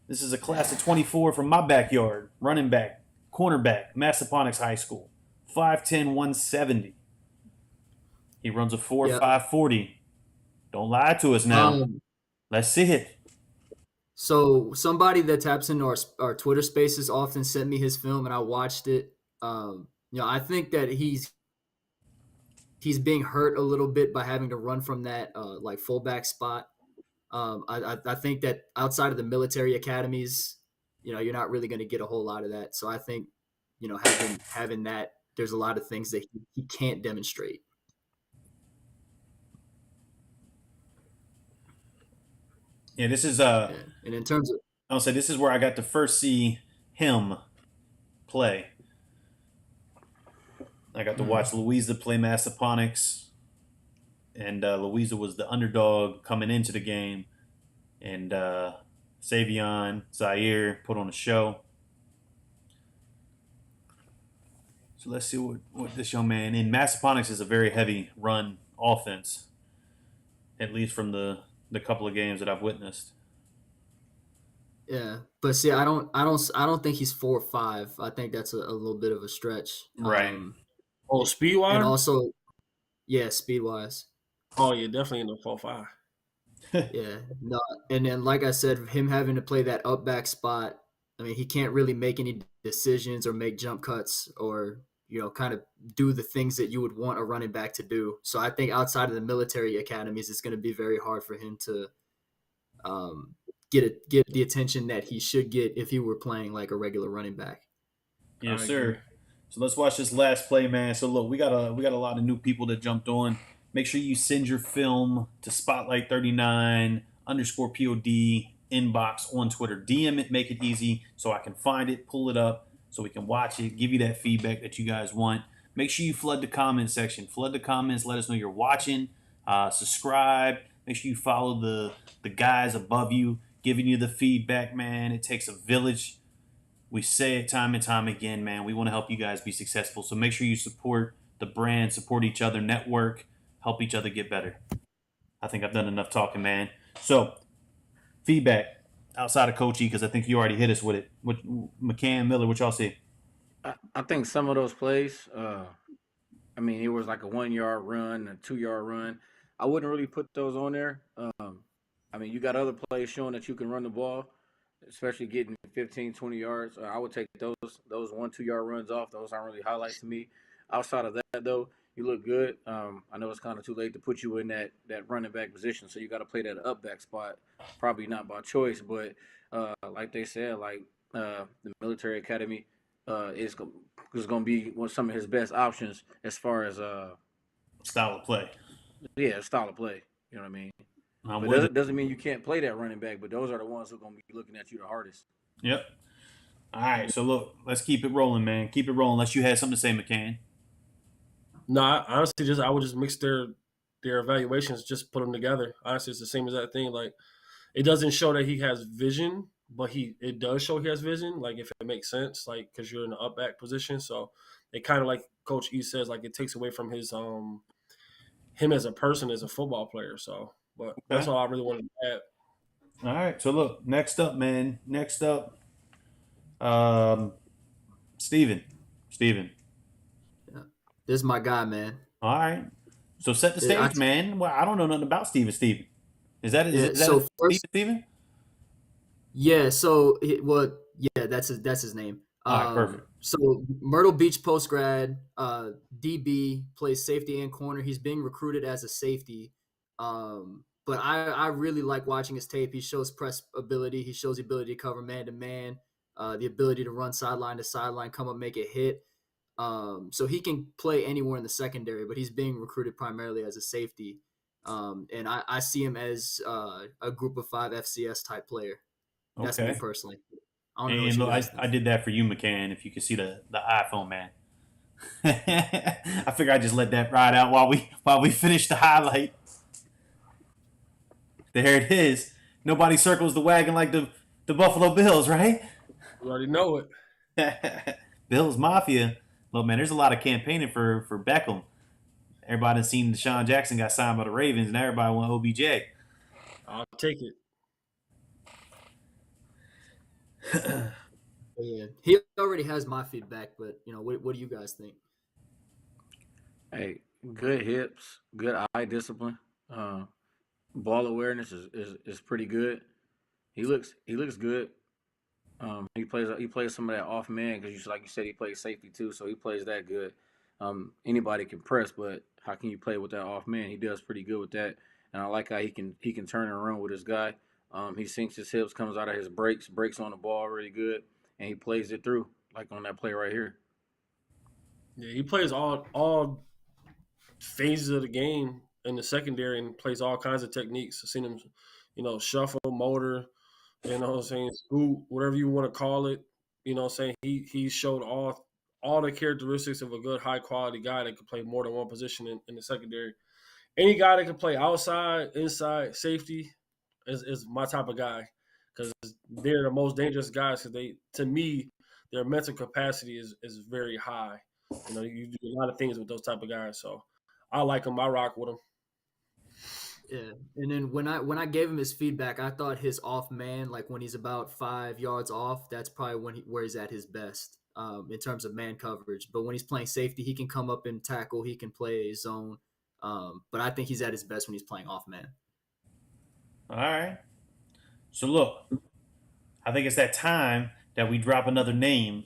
[SPEAKER 3] this is a class of 24 from my backyard. Running back, cornerback, Massaponax High School. 5'10", 170. He runs a 4.5 40. Don't lie to us now. Let's see it.
[SPEAKER 6] So somebody that taps into our Twitter Spaces often sent me his film, and I watched it. I think that he's being hurt a little bit by having to run from that like fullback spot. I think that outside of the military academies, you're not really going to get a whole lot of that. So I think, having that, there's a lot of things that he can't demonstrate.
[SPEAKER 3] Yeah, this is
[SPEAKER 6] And in terms of
[SPEAKER 3] I'll say this is where I got to first see him play. I got to watch Louisa play Massaponax, and Louisa was the underdog coming into the game, and Savion Zaire put on a show. So let's see what this young man in Massaponax is a very heavy run offense, at least from the couple of games that I've witnessed.
[SPEAKER 6] Yeah, but see, I don't think he's 4.5. I think that's a little bit of a stretch.
[SPEAKER 3] Right.
[SPEAKER 5] Speed wise?
[SPEAKER 6] And also, yeah, speed wise.
[SPEAKER 5] Oh, yeah, definitely in the 4.5.
[SPEAKER 6] Yeah, no, and then like I said, him having to play that up back spot. I mean, he can't really make any decisions or make jump cuts or kind of do the things that you would want a running back to do. So I think outside of the military academies, it's going to be very hard for him to get the attention that he should get if he were playing like a regular running back.
[SPEAKER 3] Yes, sir. So let's watch this last play, man. So look, we got a lot of new people that jumped on. Make sure you send your film to Spotlight39_POD inbox on Twitter. DM it, make it easy so I can find it, pull it up, so we can watch it, give you that feedback that you guys want. Make sure you flood the comment section. Flood the comments. Let us know you're watching. Subscribe. Make sure you follow the guys above you, giving you the feedback, man. It takes a village. We say it time and time again, man. We want to help you guys be successful. So make sure you support the brand, support each other, network, help each other get better. I think I've done enough talking, man. So, feedback outside of Coach E, because I think you already hit us with it. What McCann, Miller, what y'all see?
[SPEAKER 4] I think some of those plays, I mean, it was like a 1 yard run, a 2 yard run. I wouldn't really put those on there. I mean, you got other plays showing that you can run the ball, especially getting 15, 20 yards. I would take those 1, 2 yard runs off. Those aren't really highlights to me. Outside of that, though, you look good. I know it's kind of too late to put you in that running back position, so you got to play that up back spot. Probably not by choice, but like they said, the military academy is going to be some of his best options as far as
[SPEAKER 3] Style of play.
[SPEAKER 4] Yeah, style of play. You know what I mean? But it doesn't mean you can't play that running back, but those are the ones who are going to be looking at you the hardest.
[SPEAKER 3] Yep. All right, so look, let's keep it rolling, man. Keep it rolling. Unless you had something to say, McCann.
[SPEAKER 5] No, honestly, I would just mix their evaluations, just put them together. Honestly, it's the same as that thing. Like, it doesn't show that he has vision, but it does show he has vision. Like, if it makes sense, like, because you're in the up back position, so it kind of like Coach E says, like, it takes away from his him as a person, as a football player. So, but that's all I really wanted to add.
[SPEAKER 3] All right. So look, next up, man. Next up, Steven. Steven.
[SPEAKER 6] This is my guy, man.
[SPEAKER 3] All right. So set the stage, man. Well, I don't know nothing about Steven. Steven. Is that Steven?
[SPEAKER 6] Yeah. So that's his name.
[SPEAKER 3] All right, perfect.
[SPEAKER 6] So Myrtle Beach post grad, DB, plays safety and corner. He's being recruited as a safety. But I really like watching his tape. He shows press ability. He shows the ability to cover man to man, the ability to run sideline to sideline, come up, make a hit. So he can play anywhere in the secondary, but he's being recruited primarily as a safety. And I see him as a group of 5 FCS type player. That's me personally.
[SPEAKER 3] And look, I did that for you, McCann, if you can see the iPhone, man. I figure I just let that ride out while we finish the highlight. There it is. Nobody circles the wagon like the Buffalo Bills, right?
[SPEAKER 5] You already know
[SPEAKER 3] it. Bills Mafia. Look, man, there's a lot of campaigning for Beckham. Everybody seen Deshaun Jackson got signed by the Ravens, and everybody want OBJ.
[SPEAKER 5] I'll take it.
[SPEAKER 6] Yeah, he already has my feedback, but what do you guys think?
[SPEAKER 4] Hey, good hips, good eye discipline, ball awareness is pretty good. He looks good. He plays some of that off man because like you said, he plays safety too, so he plays that good. Anybody can press, but how can you play with that off man? He does pretty good with that, and I like how he can turn and run with his guy. He sinks his hips, comes out of his breaks on the ball really good, and he plays it through like on that play right here.
[SPEAKER 5] Yeah, he plays all phases of the game in the secondary and plays all kinds of techniques. I've seen him, shuffle, motor, scoot, whatever you want to call it. He showed all the characteristics of a good, high quality guy that could play more than one position in the secondary. Any guy that can play outside, inside, safety is my type of guy because they're the most dangerous guys because to me, their mental capacity is very high. You do a lot of things with those type of guys. So I like them. I rock with them.
[SPEAKER 6] Yeah, and then when I gave him his feedback, I thought his off man, like when he's about 5 yards off, that's probably where he's at his best in terms of man coverage. But when he's playing safety, he can come up and tackle. He can play zone. But I think he's at his best when he's playing off man.
[SPEAKER 3] All right. So look, I think it's that time that we drop another name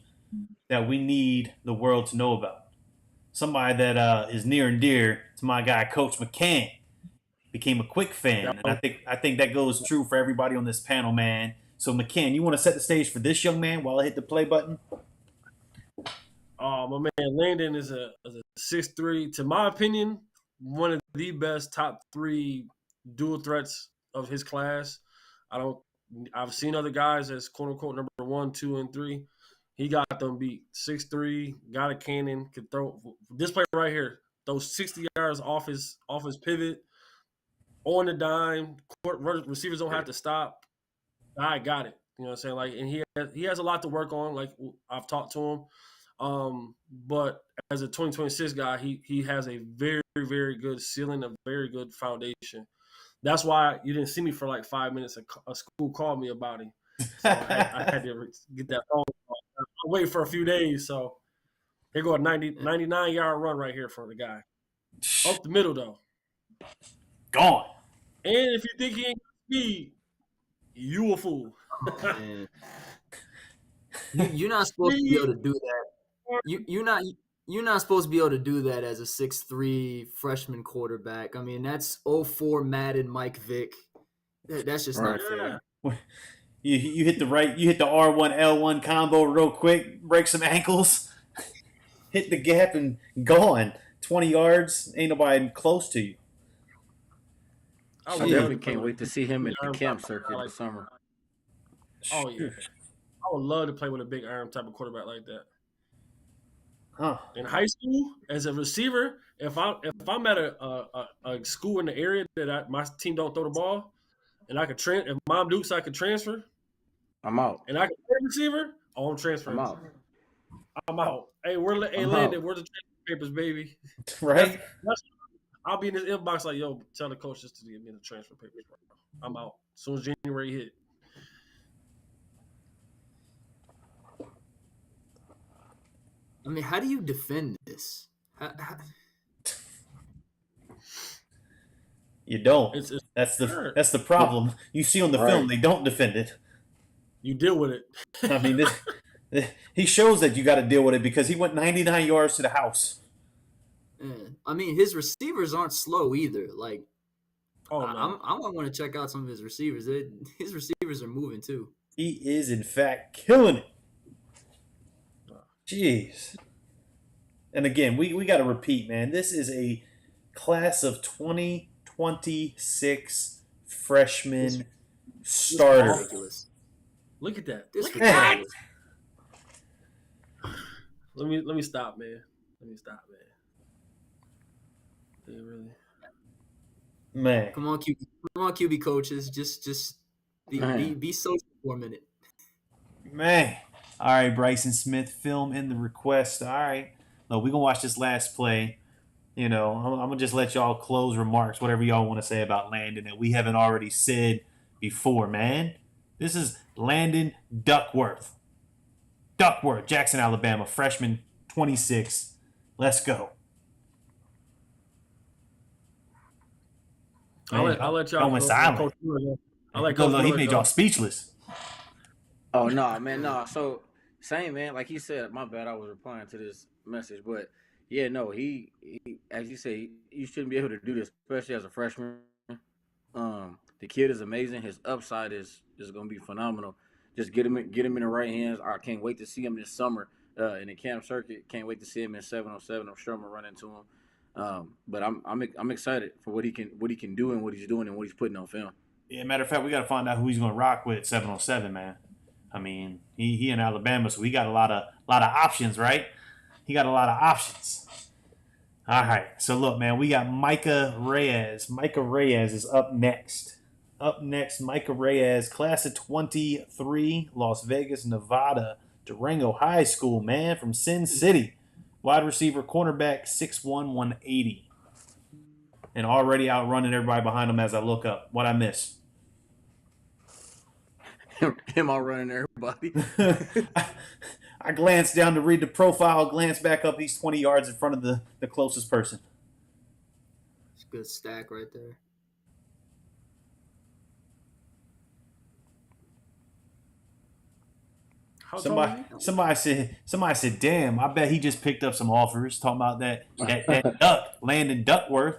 [SPEAKER 3] that we need the world to know about. Somebody that is near and dear to my guy, Coach McCann. Became a Quick fan, and I think that goes true for everybody on this panel, man. So McCann, you want to set the stage for this young man while I hit the play button?
[SPEAKER 5] My man Landon is a 6'3", to my opinion, one of the best top 3 dual threats of his class. I've seen other guys as quote unquote number 1, 2, and 3. He got them beat. 6'3", got a cannon, could throw this play right here, those 60 yards off his pivot. On the dime, receivers don't have to stop. I got it. You know what I'm saying? Like, and he has a lot to work on. Like I've talked to him, but as a 2026 guy, he has a very, very good ceiling, a very good foundation. That's why you didn't see me for like 5 minutes. A school called me about him, so I had to get that phone call. I waited for a few days, so here go a 99-yard run right here for the guy. Up the middle though.
[SPEAKER 3] Gone.
[SPEAKER 5] And if you think he ain't got speed, you a fool.
[SPEAKER 6] Oh, you're not supposed to be able to do that. You're not supposed to be able to do that as a 6'3" freshman quarterback. I mean, that's 04 Madden Mike Vick. That's just not fair.
[SPEAKER 3] You hit the R1 L1 combo real quick, break some ankles, hit the gap and gone. 20 yards, ain't nobody close to you.
[SPEAKER 4] I definitely can't wait to see him in the camp circuit this summer.
[SPEAKER 5] Oh yeah, I would love to play with a big arm type of quarterback like that.
[SPEAKER 3] Huh.
[SPEAKER 5] In high school, as a receiver, if I'm at a school in the area that my team don't throw the ball, and I could if Mom Dukes I could transfer,
[SPEAKER 4] I'm out.
[SPEAKER 5] And I can play receiver, I'm transferring. I'm out. Hey, Landon, where's the transfer papers, baby?
[SPEAKER 3] Right.
[SPEAKER 5] I'll be in his inbox like, yo, tell the coach just to give me the transfer papers, bro. I'm out. As soon as January hit.
[SPEAKER 6] I mean, how do you defend this?
[SPEAKER 3] You don't.
[SPEAKER 5] It's
[SPEAKER 3] That's
[SPEAKER 5] hard.
[SPEAKER 3] the problem. You see on the film, they don't defend it.
[SPEAKER 5] You deal with it.
[SPEAKER 3] I mean, he shows that you got to deal with it because he went 99 yards to the house.
[SPEAKER 6] Yeah. I mean, his receivers aren't slow either. Like,
[SPEAKER 5] Oh no.
[SPEAKER 6] I might want to check out some of his receivers. His receivers are moving too.
[SPEAKER 3] He is, in fact, killing it. Jeez. And again, we got to repeat, man. This is a class of 2026 freshman starter.
[SPEAKER 6] Ridiculous.
[SPEAKER 5] Look at that.
[SPEAKER 6] This
[SPEAKER 5] Look at
[SPEAKER 3] Man.
[SPEAKER 5] that. Let me stop, man. Yeah, really.
[SPEAKER 3] Man.
[SPEAKER 6] Come on, QB coaches. Just be social for a minute.
[SPEAKER 3] Man. All right, Bryson Smith, film in the request. All right. Look, we're going to watch this last play. You know, I'm going to just let y'all close remarks, whatever y'all want to say about Landon that we haven't already said before, man. This is Landon Duckworth. Jackson, Alabama, freshman, 26. Let's go.
[SPEAKER 5] I'll let y'all.
[SPEAKER 3] Don't went silent.
[SPEAKER 5] I'll let
[SPEAKER 3] Look, he made y'all speechless.
[SPEAKER 4] Oh no, man, no. So same, man. Like he said, my bad. I was replying to this message, but yeah, no. He as you say, you shouldn't be able to do this, especially as a freshman. The kid is amazing. His upside is going to be phenomenal. Just get him in the right hands. I can't wait to see him this summer in the camp circuit. Can't wait to see him in 707. I'm sure I'm gonna run into him. But I'm excited for what he can do and what he's doing and what he's putting on film.
[SPEAKER 3] Yeah, matter of fact, we got to find out who he's going to rock with 707, man. I mean, he in Alabama, so he got a lot of options, right? He got a lot of options. All right, so look, man, we got Micah Reyes. Micah Reyes is up next. Micah Reyes, class of 23, Las Vegas, Nevada, Durango High School, man, from Sin City. Wide receiver, cornerback, 6'1", 180. And already outrunning everybody behind him as I look up. What I miss?
[SPEAKER 4] Him outrunning everybody.
[SPEAKER 3] I glanced down to read the profile, glanced back up. He's 20 yards in front of the closest person.
[SPEAKER 6] It's a good stack right there.
[SPEAKER 3] Somebody said, damn, I bet he just picked up some offers talking about that duck, Landon Duckworth.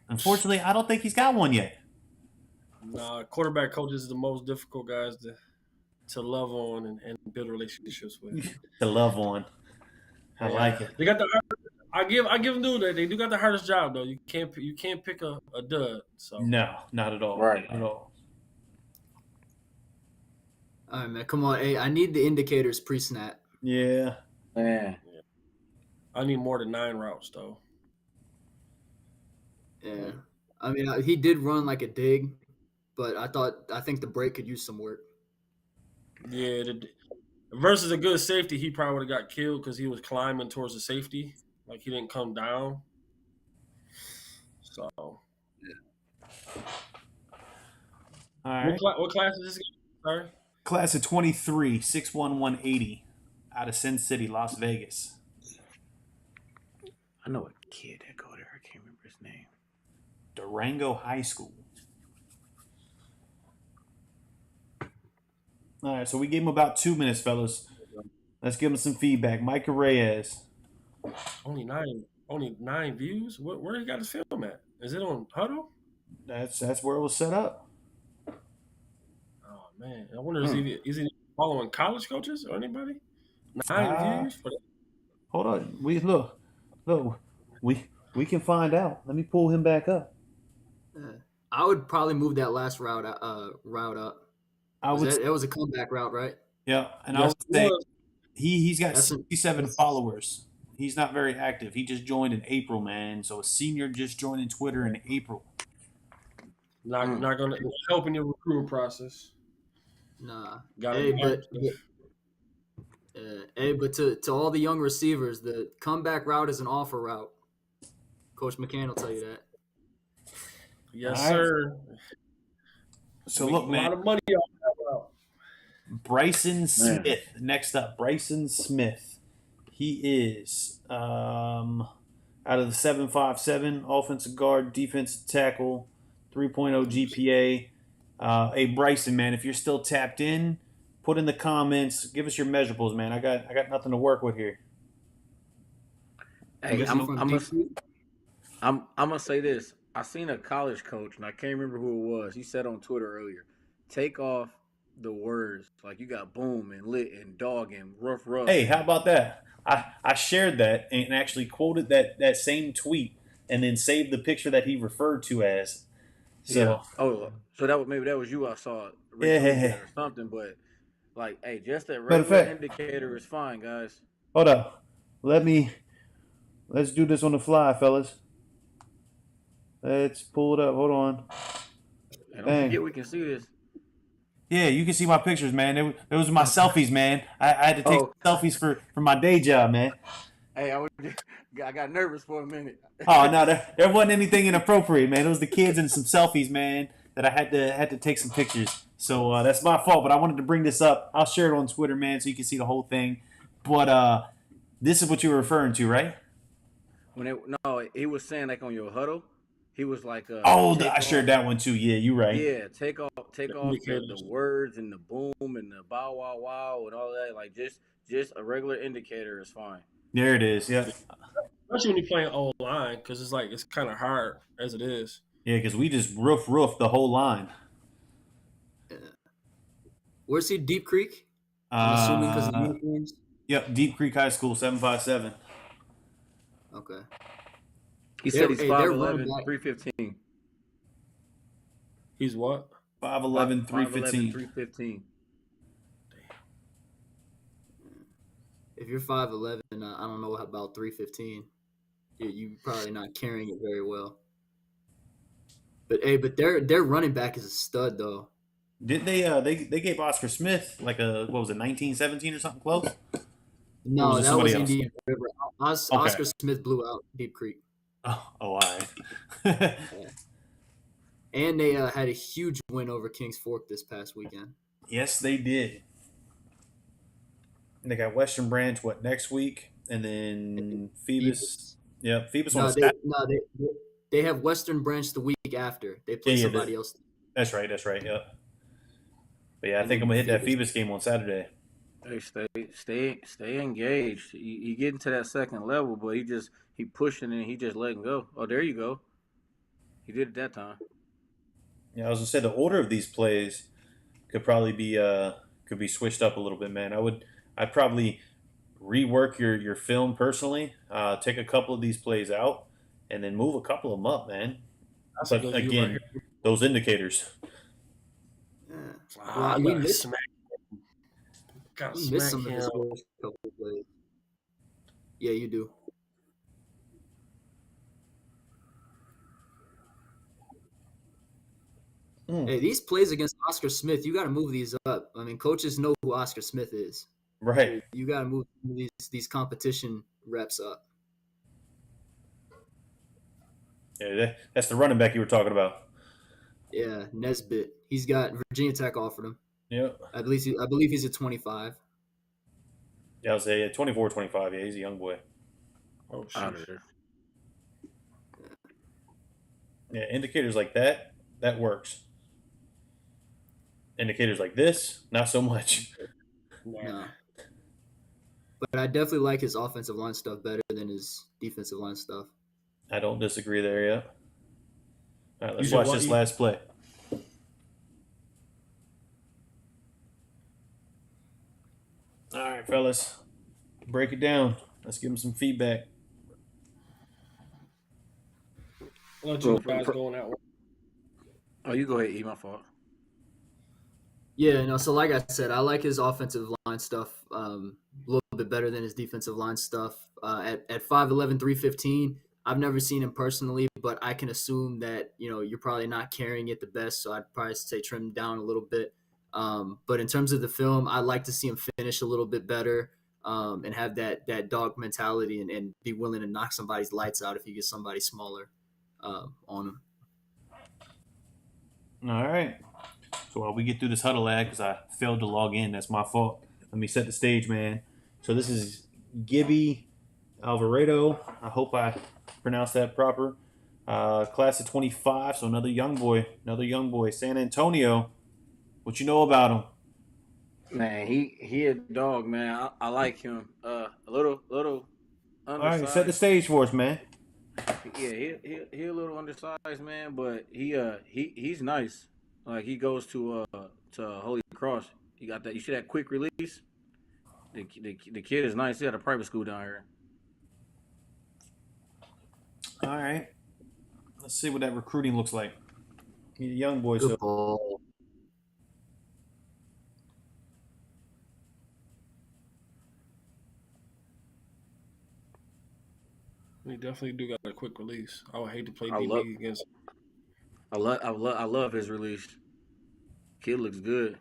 [SPEAKER 3] Unfortunately, I don't think he's got one yet.
[SPEAKER 5] Nah, quarterback coaches are the most difficult guys to love on and build relationships with.
[SPEAKER 3] To love on. I like it.
[SPEAKER 5] They got the I give them that they do got the hardest job though. You can't pick a dud. So
[SPEAKER 3] No, not at all.
[SPEAKER 4] Right.
[SPEAKER 3] Not at all.
[SPEAKER 6] All right, man. Come on. Hey, I need the indicators pre-snap.
[SPEAKER 3] Yeah.
[SPEAKER 4] Man.
[SPEAKER 5] I need more than 9 routes though.
[SPEAKER 6] Yeah. I mean, he did run like a dig, but I think the break could use some work.
[SPEAKER 5] Yeah, versus a good safety, he probably would have got killed because he was climbing towards the safety. Like he didn't come down. So,
[SPEAKER 3] All right.
[SPEAKER 5] what class is this guy? Sorry.
[SPEAKER 3] Class of 23, 6'1", 180, out of Sin City, Las Vegas.
[SPEAKER 4] I know a kid that go there. I can't remember his name.
[SPEAKER 3] Durango High School. All right, so we gave him about 2 minutes, fellas. Let's give him some feedback. Micah Reyes.
[SPEAKER 5] Only nine views. Where he got his film at? Is it on Huddle?
[SPEAKER 3] That's where it was set up.
[SPEAKER 5] Oh man, I wonder is he following college coaches or anybody? 9 views.
[SPEAKER 3] Hold on. We can find out. Let me pull him back up.
[SPEAKER 6] I would probably move that last route up. It was a comeback route, right?
[SPEAKER 3] Yeah, and
[SPEAKER 5] Yes,
[SPEAKER 3] I would say
[SPEAKER 5] it was.
[SPEAKER 3] he's got 67 followers. He's not very active. He just joined in April, man. So a senior just joined in Twitter in April.
[SPEAKER 5] Not gonna help in your recruiting process.
[SPEAKER 6] Nah.
[SPEAKER 5] Got
[SPEAKER 6] But to all the young receivers, the comeback route is an offer route. Coach McCann will tell you that.
[SPEAKER 5] Yes,
[SPEAKER 3] All right.
[SPEAKER 5] sir.
[SPEAKER 3] So
[SPEAKER 5] Make
[SPEAKER 3] look,
[SPEAKER 5] a lot
[SPEAKER 3] man,
[SPEAKER 5] of money off that route.
[SPEAKER 3] Bryson Smith. Next up, Bryson Smith. He is out of the 7.57 offensive guard, defensive tackle, 3.0 GPA. Hey Bryson, man, if you're still tapped in, put in the comments. Give us your measurables, man. I got nothing to work with here.
[SPEAKER 4] Hey,
[SPEAKER 6] Was he from Deep Creek?
[SPEAKER 4] I'm gonna say this. I seen a college coach, and I can't remember who it was. He said on Twitter earlier, take off the words like you got boom and lit and dog and rough.
[SPEAKER 3] Hey, how about that? I shared that and actually quoted that same tweet and then saved the picture that he referred to as. So
[SPEAKER 4] Yeah. Oh, so that was you. I saw it
[SPEAKER 3] Yeah.
[SPEAKER 4] retweeted or something. But like, hey, just that
[SPEAKER 3] Matter of
[SPEAKER 4] regular
[SPEAKER 3] fact-
[SPEAKER 4] indicator is fine, guys.
[SPEAKER 3] hold up. Let's do this on the fly, fellas. Let's pull it up. Hold on.
[SPEAKER 4] And don't
[SPEAKER 3] Dang.
[SPEAKER 4] forget we can see this.
[SPEAKER 3] Yeah, you can see my pictures, man. Those are my selfies, man. I had to take
[SPEAKER 4] Oh.
[SPEAKER 3] selfies for my day job, man.
[SPEAKER 4] Hey, I got nervous for a minute.
[SPEAKER 3] Oh no, there wasn't anything inappropriate, man. It was the kids and some selfies, man, that I had to take some pictures. So that's my fault, but I wanted to bring this up. I'll share it on Twitter, man, so you can see the whole thing. But this is what you were referring to, right?
[SPEAKER 4] He was saying like on your huddle, he was like,
[SPEAKER 3] I shared that one too. Yeah, you're right.
[SPEAKER 4] Yeah, take off
[SPEAKER 5] Indicators.
[SPEAKER 4] the words and the boom and the bow wow wow and all that. Like just a regular indicator is fine.
[SPEAKER 3] There it is. Yeah,
[SPEAKER 5] Especially when you're playing O line, because it's kind of hard as it is.
[SPEAKER 3] yeah, because we just roof the whole line.
[SPEAKER 6] Where's he? Deep Creek? I'm assuming because of the uniforms.
[SPEAKER 3] Yep, Deep Creek High School, 757.
[SPEAKER 6] Okay.
[SPEAKER 4] He said he's
[SPEAKER 6] they're
[SPEAKER 4] 5'11",
[SPEAKER 6] running back.
[SPEAKER 4] 315.
[SPEAKER 5] He's what?
[SPEAKER 3] 5'11", 315.
[SPEAKER 4] 315.
[SPEAKER 6] If you're 5'11", I don't know about 315. You probably not carrying it very well. But their running back is a stud though.
[SPEAKER 3] Did they gave Oscar Smith like a 1917 or something close?
[SPEAKER 6] No,
[SPEAKER 3] was it
[SPEAKER 6] that was
[SPEAKER 3] somebody else?
[SPEAKER 6] Indian River. Oscar Smith blew out Deep Creek,
[SPEAKER 3] Oh, all right.
[SPEAKER 6] and they had a huge win over Kings Fork this past weekend.
[SPEAKER 3] Yes, they did. And they got Western Branch next week, and then Phoebus. Yeah, Phoebus on
[SPEAKER 6] They have Western Branch the week after. They play somebody else.
[SPEAKER 3] That's right. Yeah. But yeah, I think I'm gonna hit that Phoebus game on Saturday.
[SPEAKER 4] Hey, stay engaged. You get into that second level, but he pushing and he just letting go. Oh, there you go. He did it that time.
[SPEAKER 3] Yeah, I was gonna say the order of these plays could probably be switched up a little bit, man. I'd probably rework your film personally. Take a couple of these plays out, and then move a couple of them up, man.
[SPEAKER 5] That's a
[SPEAKER 3] But
[SPEAKER 5] good view
[SPEAKER 3] again,
[SPEAKER 5] right here.
[SPEAKER 3] those indicators.
[SPEAKER 6] Yeah.
[SPEAKER 5] Ah,
[SPEAKER 6] we
[SPEAKER 5] gotta
[SPEAKER 6] missed-
[SPEAKER 5] smack. Gotta
[SPEAKER 6] We missed
[SPEAKER 5] smack
[SPEAKER 6] some of his
[SPEAKER 5] him.
[SPEAKER 6] first couple plays. Yeah, you do. Hey, these plays against Oscar Smith, you got to move these up. I mean, coaches know who Oscar Smith is.
[SPEAKER 3] Right.
[SPEAKER 6] You got to move these competition reps up.
[SPEAKER 3] Yeah, that's the running back you were talking about.
[SPEAKER 6] Yeah, Nesbitt. He's got Virginia Tech offered him.
[SPEAKER 3] Yeah.
[SPEAKER 6] I believe he's at 25.
[SPEAKER 3] Yeah, I was say 24, 25. Yeah, he's a young boy.
[SPEAKER 5] Oh,
[SPEAKER 4] Out of
[SPEAKER 5] shit.
[SPEAKER 4] there.
[SPEAKER 3] Yeah, indicators like that works. Indicators like this, not so much.
[SPEAKER 6] No. But I definitely like his offensive line stuff better than his defensive line stuff.
[SPEAKER 3] I don't disagree there yet. All right, let's
[SPEAKER 5] should
[SPEAKER 3] watch
[SPEAKER 5] wa-
[SPEAKER 3] this
[SPEAKER 5] you-
[SPEAKER 3] last play. All right, fellas, break it down. Let's give him some feedback.
[SPEAKER 5] I'll let you
[SPEAKER 4] Well,
[SPEAKER 5] guys go on that one.
[SPEAKER 4] Oh, you go ahead, E. My fault.
[SPEAKER 6] Yeah, no. So like I said, I like his offensive line stuff a little bit better than his defensive line stuff. At 5'11", 315, I've never seen him personally, but I can assume that you're probably not carrying it the best. So I'd probably say trim down a little bit. But in terms of the film, I like to see him finish a little bit better. and have that dog mentality and be willing to knock somebody's lights out if you get somebody smaller on him.
[SPEAKER 3] All right. So while we get through this huddle ad, because I failed to log in, that's my fault. Let me set the stage, man. So this is Gibby Alvarado. I hope I pronounced that proper. Class of 25, so another young boy. San Antonio. What you know about him?
[SPEAKER 4] Man, he a dog, man. I like him. A little
[SPEAKER 3] All
[SPEAKER 4] undersized.
[SPEAKER 3] right, set the stage for us, man.
[SPEAKER 4] Yeah, he a little undersized, man, but he's nice. Like he goes to Holy Cross. You got that? You see that quick release? The kid is nice. He had a private school down here.
[SPEAKER 3] All right. Let's see what that recruiting looks like. He's a young boy,
[SPEAKER 6] Good
[SPEAKER 3] so
[SPEAKER 6] ball.
[SPEAKER 5] We definitely do got a quick release. I would hate to play
[SPEAKER 4] I love
[SPEAKER 5] DB against.
[SPEAKER 4] I love his release. Kid looks good.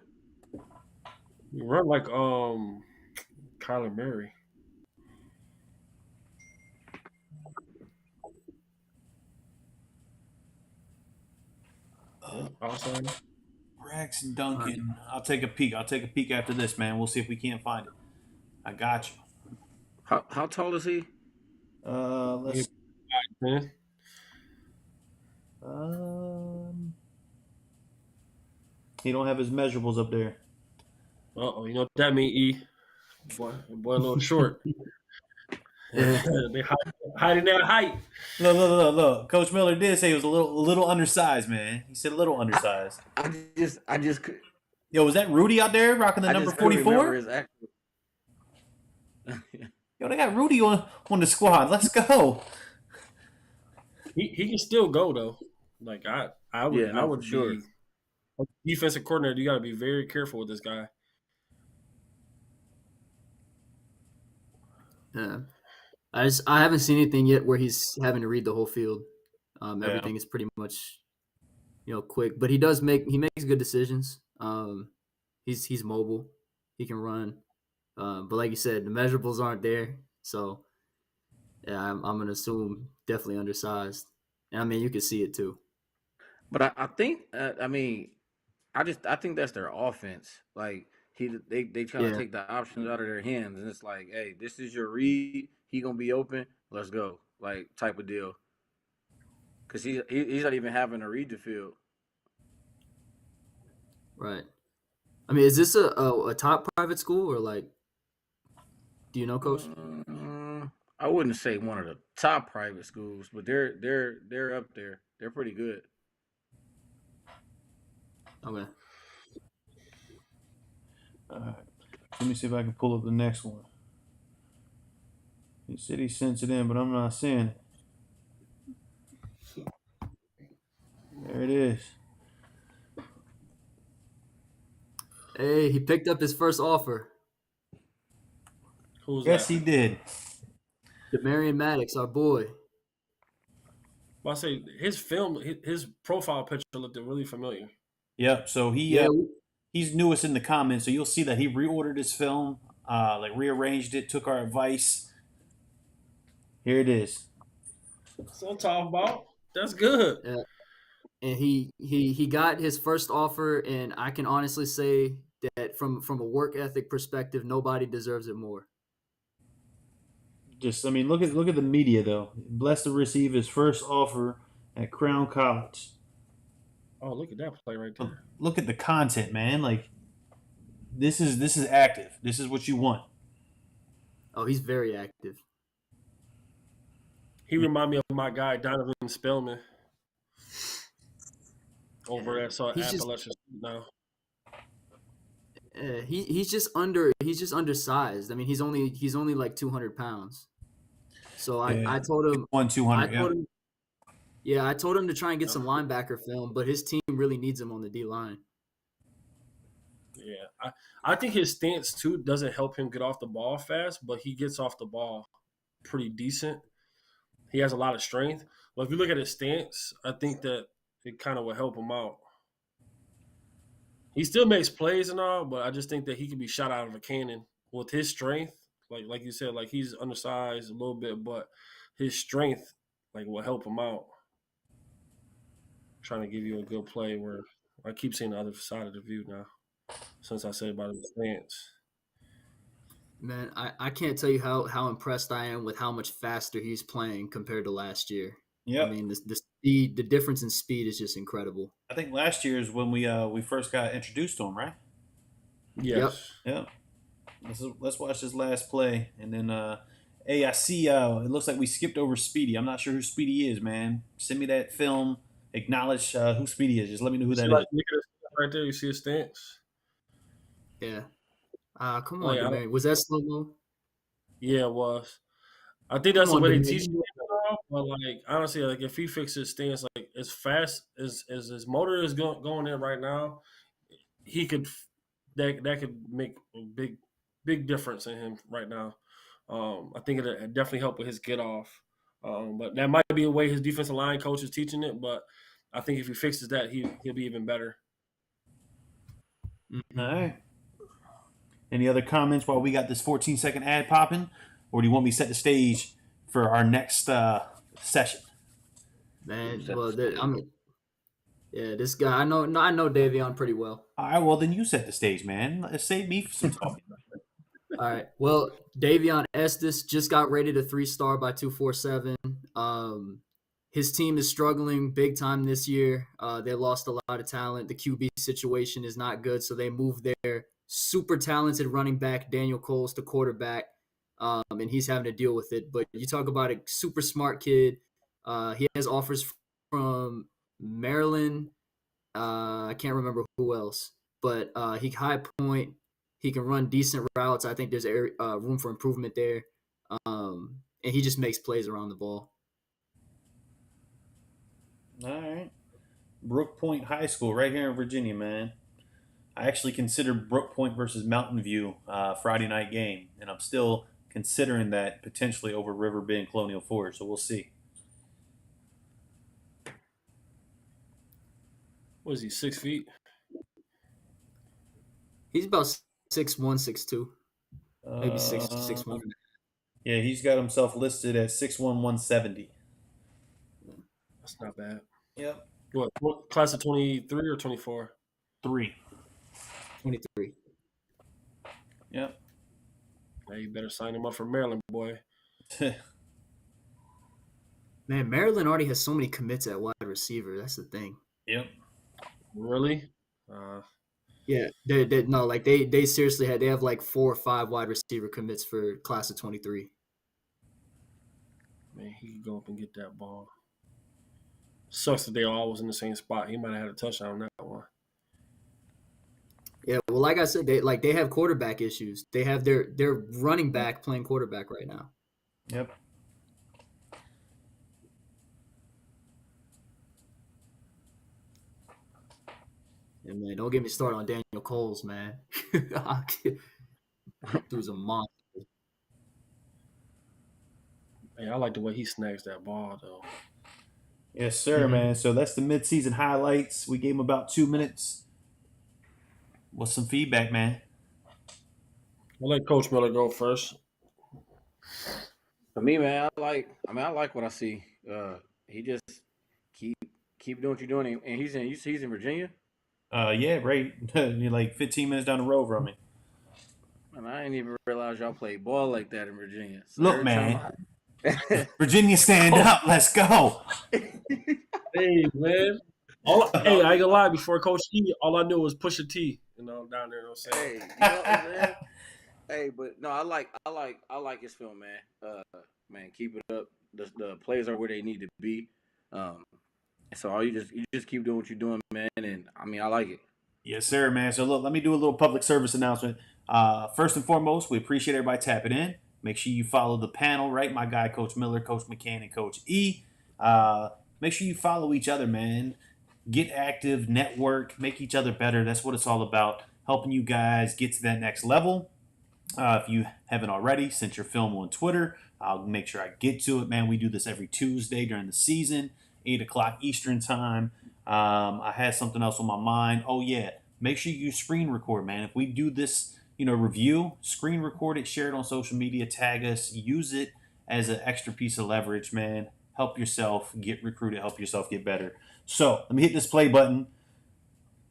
[SPEAKER 5] You run like Kyler Murray. Awesome.
[SPEAKER 3] Braxton Duncan. I'll take a peek. After this, man. We'll see if we can't find it. I got you.
[SPEAKER 4] How tall is he?
[SPEAKER 3] Let's.
[SPEAKER 5] Man.
[SPEAKER 3] He don't have his measurables up there.
[SPEAKER 5] Uh-oh, you know what that mean, E? Boy a little short.
[SPEAKER 6] Yeah.
[SPEAKER 5] They hiding that height.
[SPEAKER 3] Look. Coach Miller did say he was a little undersized, man. He said a little undersized.
[SPEAKER 4] I just could.
[SPEAKER 3] Yo, was that Rudy out there rocking the
[SPEAKER 4] I
[SPEAKER 3] number
[SPEAKER 4] just couldn't remember
[SPEAKER 3] 44?
[SPEAKER 4] his actual.
[SPEAKER 3] Yo, they got Rudy on the squad. Let's go.
[SPEAKER 5] He can still go though. Like I would
[SPEAKER 4] Yeah, no,
[SPEAKER 5] I would
[SPEAKER 4] for sure.
[SPEAKER 5] be defensive coordinator. You got to be very careful with this guy.
[SPEAKER 6] Yeah. I haven't seen anything yet where he's having to read the whole field. Everything is pretty much, quick. But he makes good decisions. He's mobile. He can run. But like you said, the measurables aren't there. So yeah, I'm gonna assume definitely undersized. And I mean, you can see it too.
[SPEAKER 4] But I think I think that's their offense. Like they try to
[SPEAKER 6] Yeah.
[SPEAKER 4] take the options out of their hands, and it's like, hey, this is your read. He gonna be open. Let's go, like type of deal. Because he's not even having to read the field.
[SPEAKER 6] Right. I mean, is this a top private school or like? Do you know, Coach?
[SPEAKER 4] I wouldn't say one of the top private schools, but they're up there. They're pretty good.
[SPEAKER 6] Okay.
[SPEAKER 3] All right. Let me see if I can pull up the next one. He said he sent it in, but I'm not seeing it. There it is.
[SPEAKER 6] Hey, he picked up his first offer.
[SPEAKER 5] Who's
[SPEAKER 3] Yes,
[SPEAKER 5] that?
[SPEAKER 3] he did.
[SPEAKER 6] Demarion Maddox, our boy.
[SPEAKER 5] Well, I say his profile picture looked really familiar.
[SPEAKER 3] Yep. So he's newest in the comments, so you'll see that he reordered his film, rearranged it, took our advice. Here it is.
[SPEAKER 5] That's what I'm talking about. That's good.
[SPEAKER 6] Yeah. And he got his first offer, and I can honestly say that from a work ethic perspective, nobody deserves it more.
[SPEAKER 3] Look at the media though. Blessed to receive his first offer at Crown College.
[SPEAKER 5] Oh, look at that play right there.
[SPEAKER 3] Look at the content, man. Like this is active. This is what you want.
[SPEAKER 6] Oh, he's very active.
[SPEAKER 5] He remind me of my guy Donovan Spellman over at Appalachian State now.
[SPEAKER 6] He's just undersized. I mean, he's only like 200 pounds. So I told him
[SPEAKER 3] 200.
[SPEAKER 6] I told him to try and get some linebacker film, but his team really needs him on the D line.
[SPEAKER 5] Yeah, I think his stance too doesn't help him get off the ball fast, but he gets off the ball pretty decent. He has a lot of strength. But if you look at his stance, I think that it kind of will help him out. He still makes plays and all, but I just think that he could be shot out of a cannon with his strength. like you said, like he's undersized a little bit, but his strength like will help him out. Trying to give you a good play where I keep seeing the other side of the view now. Since I said about his stance.
[SPEAKER 6] Man, I can't tell you how impressed I am with how much faster he's playing compared to last year.
[SPEAKER 3] Yep.
[SPEAKER 6] I mean, the speed, the difference in speed is just incredible.
[SPEAKER 3] I think last year is when we first got introduced to him, right?
[SPEAKER 5] Yes.
[SPEAKER 3] Yep. Let's watch this last play, and then hey, I see. It looks like we skipped over Speedy. I'm not sure who Speedy is, man. Send me that film. Acknowledge who Speedy is. Just let me know who that is.
[SPEAKER 5] Look at his right there. You see his stance?
[SPEAKER 6] Yeah. Come
[SPEAKER 5] Oh,
[SPEAKER 6] on,
[SPEAKER 5] yeah,
[SPEAKER 6] man. Was that slow mo?
[SPEAKER 5] Yeah, it was. I think that's
[SPEAKER 6] Come
[SPEAKER 5] the
[SPEAKER 6] on,
[SPEAKER 5] way they
[SPEAKER 6] Dominic.
[SPEAKER 5] teach you. But like honestly, like if he fixes his stance, like as fast as his motor is going in right now, he could that could make a big difference in him right now. I think it definitely help with his get off. But that might be a way his defensive line coach is teaching it. But I think if he fixes that, he'll be even better.
[SPEAKER 3] All right. Any other comments while we got this 14-second ad popping, or do you want me to set the stage for our next session?
[SPEAKER 6] Man, well, yeah, this guy I know Davion pretty well.
[SPEAKER 3] All right. Well, then you set the stage, man. Save me some talking.
[SPEAKER 6] All right. Well, Davion Estes just got rated a 3-star by 247. His team is struggling big time this year. They lost a lot of talent. The QB situation is not good, so they moved their super talented running back Daniel Coles to quarterback, and he's having to deal with it. But you talk about a super smart kid. He has offers from Maryland. I can't remember who else, but he high point. He can run decent routes. I think there's room for improvement there, and he just makes plays around the ball.
[SPEAKER 3] All right. Brook Point High School right here in Virginia, man. I actually considered Brook Point versus Mountain View Friday night game, and I'm still considering that potentially over River Bend Colonial Forest, so we'll see.
[SPEAKER 5] What is he, 6 feet?
[SPEAKER 6] He's about 6'1", 6'2", maybe 6'1".
[SPEAKER 3] Yeah, he's got himself listed at 6'1", 170.
[SPEAKER 5] That's not bad.
[SPEAKER 3] Yep.
[SPEAKER 5] What class of 23 or 24?
[SPEAKER 3] 3.
[SPEAKER 6] 23.
[SPEAKER 3] Yep.
[SPEAKER 5] Yeah, you better sign him up for Maryland, boy.
[SPEAKER 6] Man, Maryland already has so many commits at wide receiver. That's the thing.
[SPEAKER 3] Yep.
[SPEAKER 5] Really?
[SPEAKER 6] Yeah, they seriously have like 4 or 5 wide receiver commits for class of 23.
[SPEAKER 5] Man, he could go up and get that ball. Sucks that they all was in the same spot. He might have had a touchdown on that one.
[SPEAKER 6] Yeah, well, like I said, they have quarterback issues. They have their running back playing quarterback right now.
[SPEAKER 3] Yep.
[SPEAKER 6] And man, don't get me started on Daniel Coles, man. Dude's a monster.
[SPEAKER 5] Hey, I like the way he snags that ball, though.
[SPEAKER 3] Yes, sir, man. So that's the midseason highlights. We gave him about 2 minutes. What's some feedback, man?
[SPEAKER 5] I'll let Coach Miller go first.
[SPEAKER 4] For me, man, I like what I see. He just keep doing what you're doing, and he's in Virginia.
[SPEAKER 3] Yeah, right. You're like 15 minutes down the road from me.
[SPEAKER 4] And I didn't even realize y'all played ball like that in Virginia. So
[SPEAKER 3] Look,
[SPEAKER 4] every
[SPEAKER 3] man.
[SPEAKER 4] time
[SPEAKER 3] Virginia, stand up. Let's go.
[SPEAKER 5] Hey, man. Hey, I ain't gonna lie. Before Coach E, all I knew was Pusha T. Down there. You know what I'm saying?
[SPEAKER 4] Hey, you know what I'm saying? Hey, but no, I like his film, man. Man, keep it up. The plays are where they need to be. So you just keep doing what you're doing, man. And I mean, I like it.
[SPEAKER 3] Yes, sir, man. So look, let me do a little public service announcement. First and foremost, we appreciate everybody tapping in. Make sure you follow the panel, right? My guy, Coach Miller, Coach McCann, and Coach E. Make sure you follow each other, man. Get active, network, make each other better. That's what it's all about. Helping you guys get to that next level. If you haven't already, sent your film on Twitter. I'll make sure I get to it, man. We do this every Tuesday during the season, 8 o'clock Eastern time. I had something else on my mind. Oh, yeah. Make sure you screen record, man. If we do this review, screen record it, share it on social media, tag us, use it as an extra piece of leverage, man. Help yourself get recruited, help yourself get better. So let me hit this play button.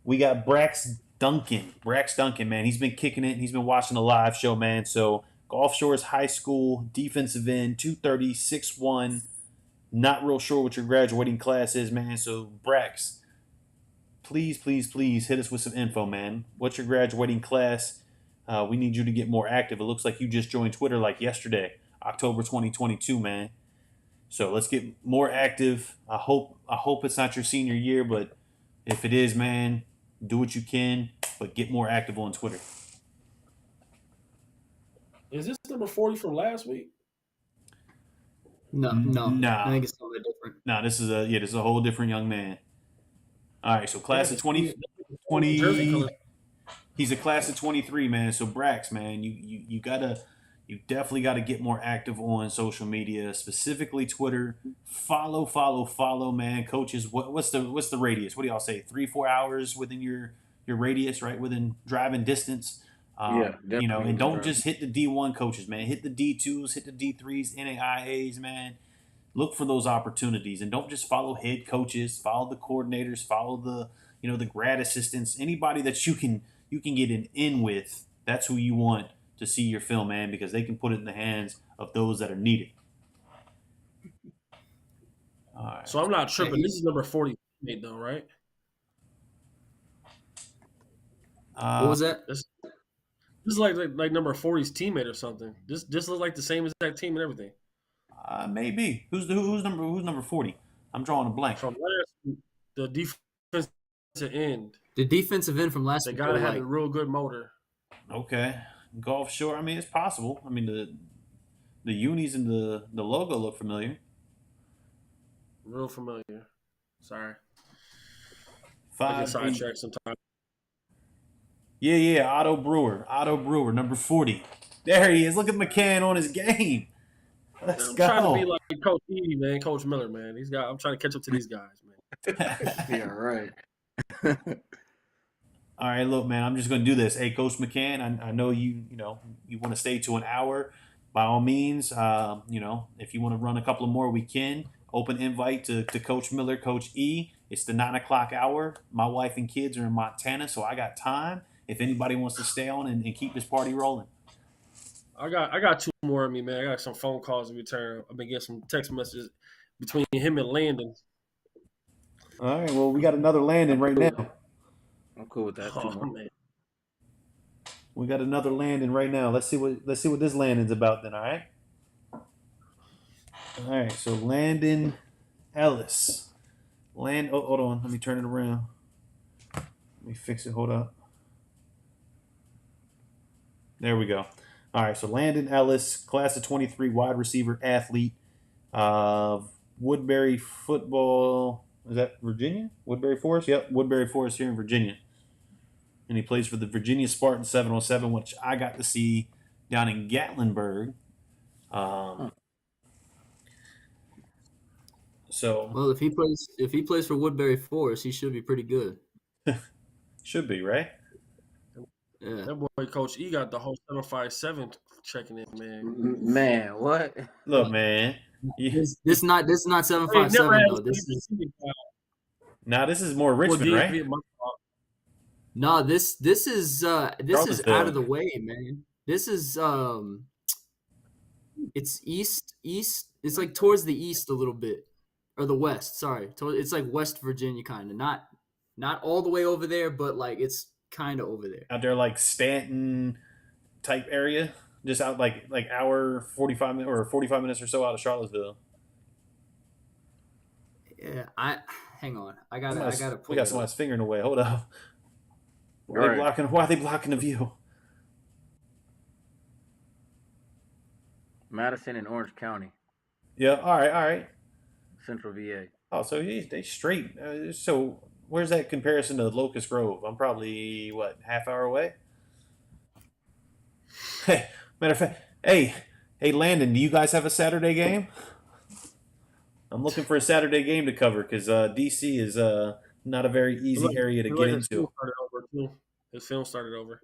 [SPEAKER 3] We got Brax Duncan. Brax Duncan, man. He's been kicking it. He's been watching the live show, man. So Gulf Shores High School, defensive end, 230, 6'1". Not real sure what your graduating class is, man. So Brax, please hit us with some info, man. What's your graduating class? We need you to get more active. It looks like you just joined Twitter like yesterday, October 2022, man. So let's get more active. I hope it's not your senior year, but if it is, man, do what you can, but get more active on Twitter.
[SPEAKER 5] Is this number 40 from last week?
[SPEAKER 6] No.
[SPEAKER 3] Nah.
[SPEAKER 6] I think it's something different.
[SPEAKER 3] Nah, this is a whole different young man. All right, so class of 20. He's a class of 23, man. So Brax, man, you definitely gotta get more active on social media, specifically Twitter. Follow, man. Coaches, what's the radius? What do y'all say? 3-4 hours within your radius, right? Within driving distance.
[SPEAKER 4] Definitely.
[SPEAKER 3] And don't just hit the D1 coaches, man. Hit the D2s, hit the D3s, NAIAs, man. Look for those opportunities, and don't just follow head coaches. Follow the coordinators. Follow the grad assistants. Anybody that you can get an in with. That's who you want to see your film, man, because they can put it in the hands of those that are needed. All right.
[SPEAKER 5] So I'm not tripping. This is number 40 though, right?
[SPEAKER 6] What was that?
[SPEAKER 5] This is like number 40's teammate or something. This looks like the same exact team and everything.
[SPEAKER 3] Maybe. Who's number 40? I'm drawing a blank.
[SPEAKER 5] From last, the defensive end.
[SPEAKER 6] The defensive end from last
[SPEAKER 5] They
[SPEAKER 6] week.
[SPEAKER 5] gotta have a real good motor.
[SPEAKER 3] Okay. Gulf Shore. I mean, it's possible. I mean, the unis and the logo look familiar.
[SPEAKER 5] Real familiar. Sorry. I
[SPEAKER 3] 5.
[SPEAKER 5] get sidetracked sometimes.
[SPEAKER 3] Yeah. Otto Brewer, number 40. There he is. Look at McCann on his game. Let's
[SPEAKER 5] I'm
[SPEAKER 3] go.
[SPEAKER 5] trying to be like Coach E, man, Coach Miller, man. I'm trying to catch up to these guys, man.
[SPEAKER 4] Yeah, right.
[SPEAKER 3] All right, look, man, I'm just going to do this. Hey, Coach McCann, I know you want to stay to an hour. By all means, if you want to run a couple of more, we can. Open invite to Coach Miller, Coach E. It's the 9 o'clock hour. My wife and kids are in Montana, so I got time. If anybody wants to stay on and keep this party rolling.
[SPEAKER 5] I got 2 more of me, man. I got some phone calls in return. I've been getting some text messages between him and Landon.
[SPEAKER 3] All right, well, we got another Landon right now.
[SPEAKER 4] I'm cool with that. 2 more.
[SPEAKER 5] Man.
[SPEAKER 3] We got another Landon right now. Let's see what this Landon's about then, all right? All right, so Landon Ellis. Hold on. Let me turn it around. Let me fix it. Hold up. There we go. All right, so Landon Ellis, class of 23, wide receiver, athlete. Woodbury football. Is that Virginia? Woodbury Forest? Yep, Woodbury Forest here in Virginia. And he plays for the Virginia Spartan 707, which I got to see down in Gatlinburg. So
[SPEAKER 6] Well, if he plays for Woodbury Forest, he should be pretty good.
[SPEAKER 3] should be, right?
[SPEAKER 6] Yeah.
[SPEAKER 5] That boy Coach E got the whole 757 checking in, man.
[SPEAKER 4] Man, what?
[SPEAKER 3] Look, man.
[SPEAKER 6] This not 757 though.
[SPEAKER 3] This is more Richmond, right?
[SPEAKER 6] No, this is out of the way, man. This is it's east. It's like towards the east a little bit, or the west. Sorry, it's like West Virginia kind of. Not all the way over there, but like it's kind of over there.
[SPEAKER 3] Out there, like Stanton type area, just out like hour 45 minutes or 45 minutes or so out of Charlottesville.
[SPEAKER 6] Yeah, hang on. I gotta.
[SPEAKER 3] We got somebody's finger in the way. Hold up. Why are they blocking the view?
[SPEAKER 4] Madison and Orange County,
[SPEAKER 3] Yeah. All right.
[SPEAKER 4] Central VA.
[SPEAKER 3] Oh, so they straight. So where's that comparison to Locust Grove? I'm probably half hour away. Hey, matter of fact, hey, Landon, do you guys have a Saturday game? I'm looking for a Saturday game to cover because DC is not a very easy area to get into.
[SPEAKER 5] His film started over.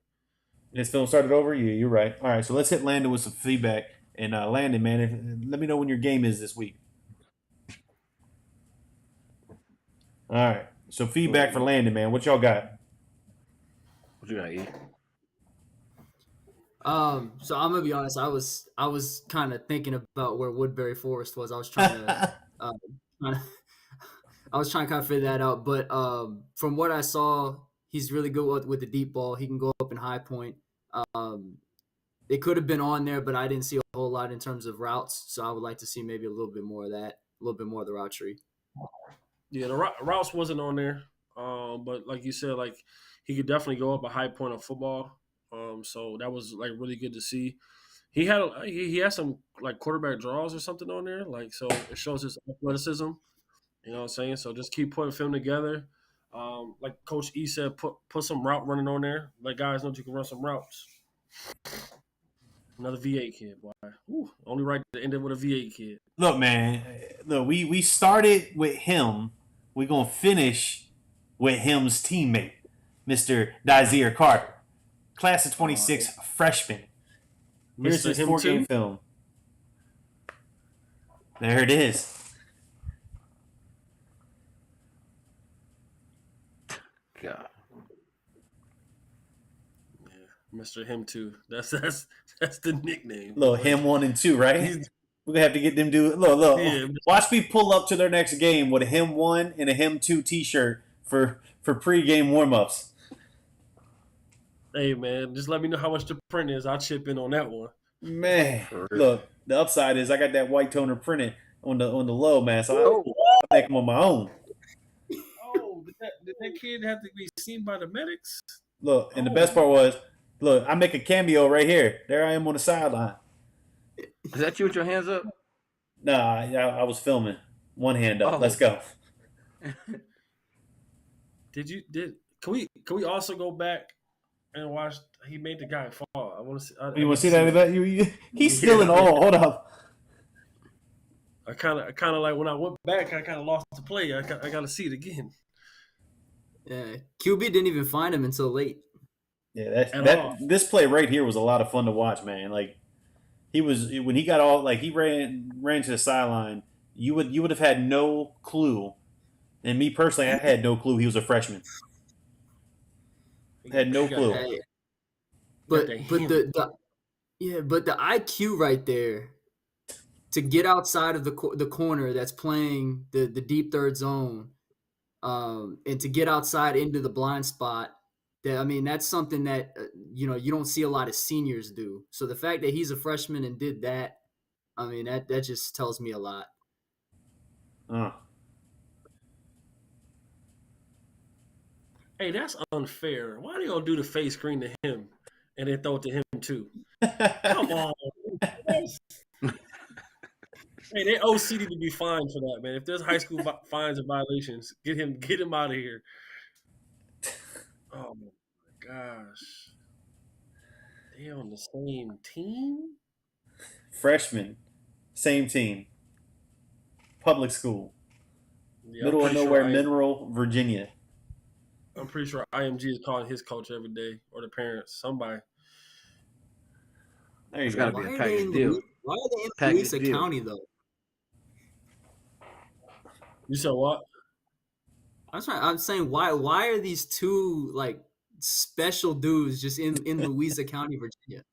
[SPEAKER 3] This film started over? You're right. All right, so let's hit Landon with some feedback. And Landon, man, let me know when your game is this week. All right. So feedback for Landon, man. What y'all got?
[SPEAKER 4] What you got, E?
[SPEAKER 6] So I'm gonna be honest. I was kind of thinking about where Woodbury Forest was. I was trying to, trying to I was trying to kind of figure that out. But from what I saw, he's really good with the deep ball. He can go up in high point. It could have been on there, but I didn't see a whole lot in terms of routes. So I would like to see maybe a little bit more of that, a little bit more of the route tree.
[SPEAKER 5] Yeah, the routes wasn't on there, but like you said, like he could definitely go up a high point of football. So that was like really good to see. He had some like quarterback draws or something on there, like so it shows his athleticism. You know what I'm saying? So just keep putting film together. Like Coach E said, put some route running on there. Let guys know that you can run some routes. Another V8 kid, boy. Ooh, only right to end it with a V8 kid.
[SPEAKER 3] Look, man. Look, we started with him. We're gonna finish with him's teammate, Mr. Dazier Carter, class of '26 freshman. Here's
[SPEAKER 5] Mr.
[SPEAKER 3] his
[SPEAKER 5] Him
[SPEAKER 3] 4-game
[SPEAKER 5] too?
[SPEAKER 3] film. There it is.
[SPEAKER 4] God.
[SPEAKER 5] Mr. Him too. That's the nickname.
[SPEAKER 3] Look, him 1 and 2, right?
[SPEAKER 5] He's-
[SPEAKER 3] We're gonna have to get them do. Look.
[SPEAKER 5] Yeah.
[SPEAKER 3] Watch me pull up to their next game with a him 1 and a him 2 T-shirt for pregame warm-ups.
[SPEAKER 5] Hey man, just let me know how much the print is. I'll chip in on that one.
[SPEAKER 3] Man,
[SPEAKER 4] For real.
[SPEAKER 3] look. The upside is I got that white toner printed on the low, man. So I make them on my own.
[SPEAKER 5] Oh, did that kid have to be seen by the medics?
[SPEAKER 3] Look, and the best part was, look, I make a cameo right here. There I am on the sideline.
[SPEAKER 4] Is that you with your hands up?
[SPEAKER 3] Nah, I was filming. One hand up.
[SPEAKER 4] Oh.
[SPEAKER 3] Let's go.
[SPEAKER 5] Can we also go back and watch? He made the guy fall. I want to see.
[SPEAKER 3] You want to see that? He's still in awe. Hold up.
[SPEAKER 5] I kind of like when I went back, I kind of lost the play. I got to see it again.
[SPEAKER 6] Yeah, QB didn't even find him until late.
[SPEAKER 3] Yeah,
[SPEAKER 5] At all.
[SPEAKER 3] this play right here was a lot of fun to watch, man. Like he was when he got all like he ran to the sideline. You would have had no clue, and me personally, I had no clue he was a freshman. Had no clue.
[SPEAKER 6] Hey, but
[SPEAKER 5] that
[SPEAKER 6] but
[SPEAKER 5] him.
[SPEAKER 6] but the IQ right there to get outside of the corner that's playing the deep third zone, and to get outside into the blind spot. That's something that you don't see a lot of seniors do. So the fact that he's a freshman and did that, that just tells me a lot.
[SPEAKER 5] Hey, that's unfair. Why they gonna do the face screen to him and then throw it to him too? Come on. Hey, they OC need to be fined for that, man. If there's high school fines and violations, get him out of here. Oh my gosh. They on the same team?
[SPEAKER 3] Freshman, same team, public school,
[SPEAKER 5] Yeah,
[SPEAKER 3] middle of
[SPEAKER 5] I'm pretty
[SPEAKER 3] nowhere,
[SPEAKER 5] sure
[SPEAKER 3] Mineral, Virginia.
[SPEAKER 5] I'm pretty sure IMG is calling his coach every day or the parents. Somebody.
[SPEAKER 3] There you
[SPEAKER 4] It's
[SPEAKER 3] go.
[SPEAKER 4] gotta be
[SPEAKER 6] Why
[SPEAKER 4] a
[SPEAKER 6] are
[SPEAKER 4] package
[SPEAKER 6] they in
[SPEAKER 4] deal.
[SPEAKER 6] Why are they in
[SPEAKER 4] Package
[SPEAKER 6] Louisa
[SPEAKER 4] deal.
[SPEAKER 6] County though?
[SPEAKER 5] You said what?
[SPEAKER 6] I'm saying why are these two like special dudes just in Louisa County, Virginia?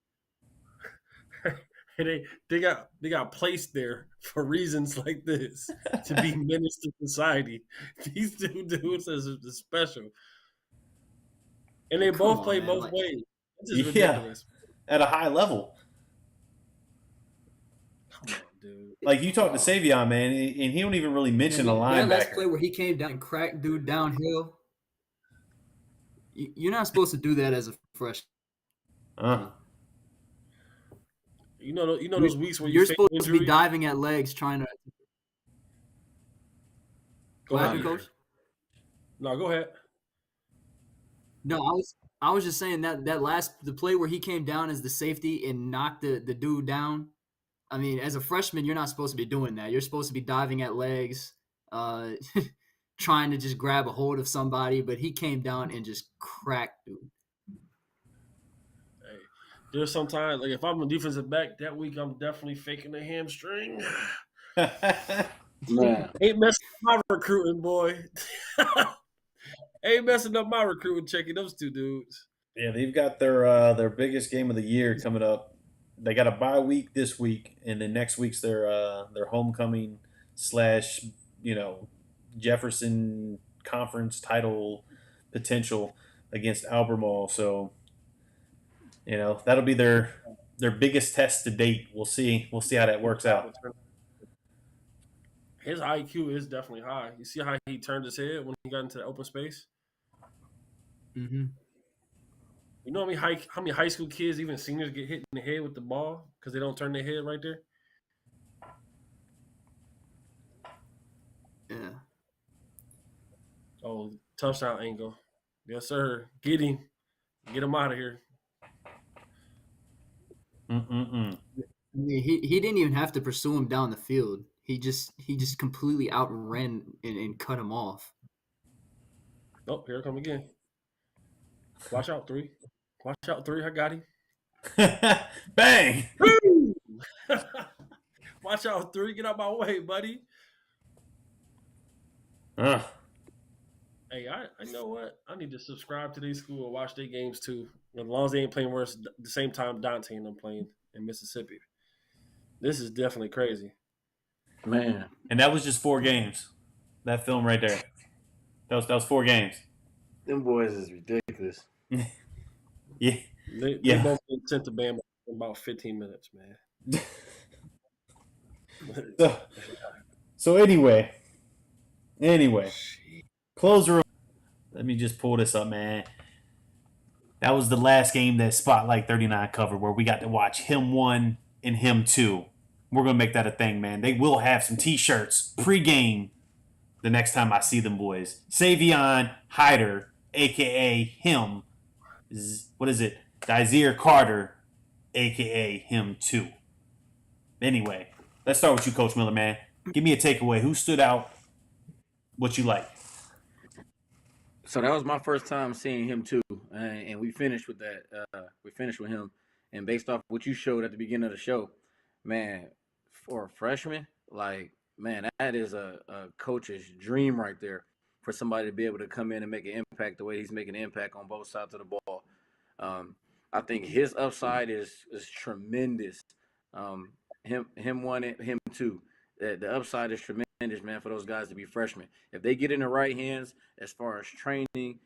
[SPEAKER 5] Hey, they got placed there for reasons like this to be menace to society. These two dudes is special, and they
[SPEAKER 6] Come
[SPEAKER 5] both
[SPEAKER 6] on,
[SPEAKER 5] play
[SPEAKER 6] man,
[SPEAKER 5] both
[SPEAKER 6] like-
[SPEAKER 5] ways. This is
[SPEAKER 3] Yeah.
[SPEAKER 5] ridiculous.
[SPEAKER 3] At a high level.
[SPEAKER 5] Come on, dude.
[SPEAKER 3] Like you talk to Savion, man, and he don't even really mention a
[SPEAKER 6] that last
[SPEAKER 3] linebacker.
[SPEAKER 6] play where he came down and cracked dude downhill. You're not supposed to do that as a freshman.
[SPEAKER 5] You know those weeks where
[SPEAKER 6] You're
[SPEAKER 5] face
[SPEAKER 6] supposed to
[SPEAKER 5] injury?
[SPEAKER 6] be diving at legs trying to.
[SPEAKER 5] Go
[SPEAKER 6] What
[SPEAKER 5] ahead.
[SPEAKER 6] happened, coach?
[SPEAKER 5] No, go ahead.
[SPEAKER 6] No, I was just saying that the play where he came down as the safety and knocked the dude down. I mean, as a freshman, you're not supposed to be doing that. You're supposed to be diving at legs, trying to just grab a hold of somebody. But he came down and just cracked dude.
[SPEAKER 5] Hey, there's sometimes like if I'm a defensive back that week, I'm definitely faking a hamstring.
[SPEAKER 4] Man,
[SPEAKER 5] Ain't messing up my recruiting, boy. Ain't messing up my recruiting. Checking those two dudes.
[SPEAKER 3] Yeah, they've got their biggest game of the year coming up. They got a bye week this week, and then next week's their homecoming slash Jefferson Conference title potential against Albemarle. So that'll be their biggest test to date. We'll see how that works out.
[SPEAKER 5] His IQ is definitely high. You see how he turned his head when he got into the open space.
[SPEAKER 6] Mm-hmm.
[SPEAKER 5] You know how many high school kids, even seniors, get hit in the head with the ball because they don't turn their head right there?
[SPEAKER 6] Yeah.
[SPEAKER 5] Oh, touchdown angle. Yes, sir. Get him. Get him out of here.
[SPEAKER 3] Mm-mm-mm.
[SPEAKER 6] I mean, he didn't even have to pursue him down the field. He just completely outran and cut him off.
[SPEAKER 5] Oh, here it come again. Watch out, 3. Watch out, 3. I got him.
[SPEAKER 3] Bang!
[SPEAKER 5] Watch out, 3. Get out my way, buddy. Hey, I know what? I need to subscribe to these school and watch their games too. As long as they ain't playing worse the same time Dante and I'm playing in Mississippi. This is definitely crazy.
[SPEAKER 4] man.
[SPEAKER 3] And that was just 4 games. That film right there. That was 4 games.
[SPEAKER 4] Them boys is ridiculous.
[SPEAKER 3] Yeah.
[SPEAKER 5] They both been sent to Bama in about 15 minutes, man.
[SPEAKER 3] So anyway, closer. Let me just pull this up, man. That was the last game that Spotlight 39 covered, where we got to watch him 1 and him 2. We're gonna make that a thing, man. They will have some T-shirts pre-game the next time I see them boys. Savion Hyder, aka him. What is it? Dizere Carter, aka him 2. Anyway, let's start with you, Coach Miller, man. Give me a takeaway. Who stood out? What you like?
[SPEAKER 4] So that was my first time seeing him too, and we finished with that. We finished with him, and based off what you showed at the beginning of the show, man, for a freshman, like man, that is a coach's dream right there for somebody to be able to come in and make an impact the way he's making an impact on both sides of the ball. I think his upside is tremendous. Him 1 and him 2. The upside is tremendous, man, for those guys to be freshmen. If they get in the right hands as far as training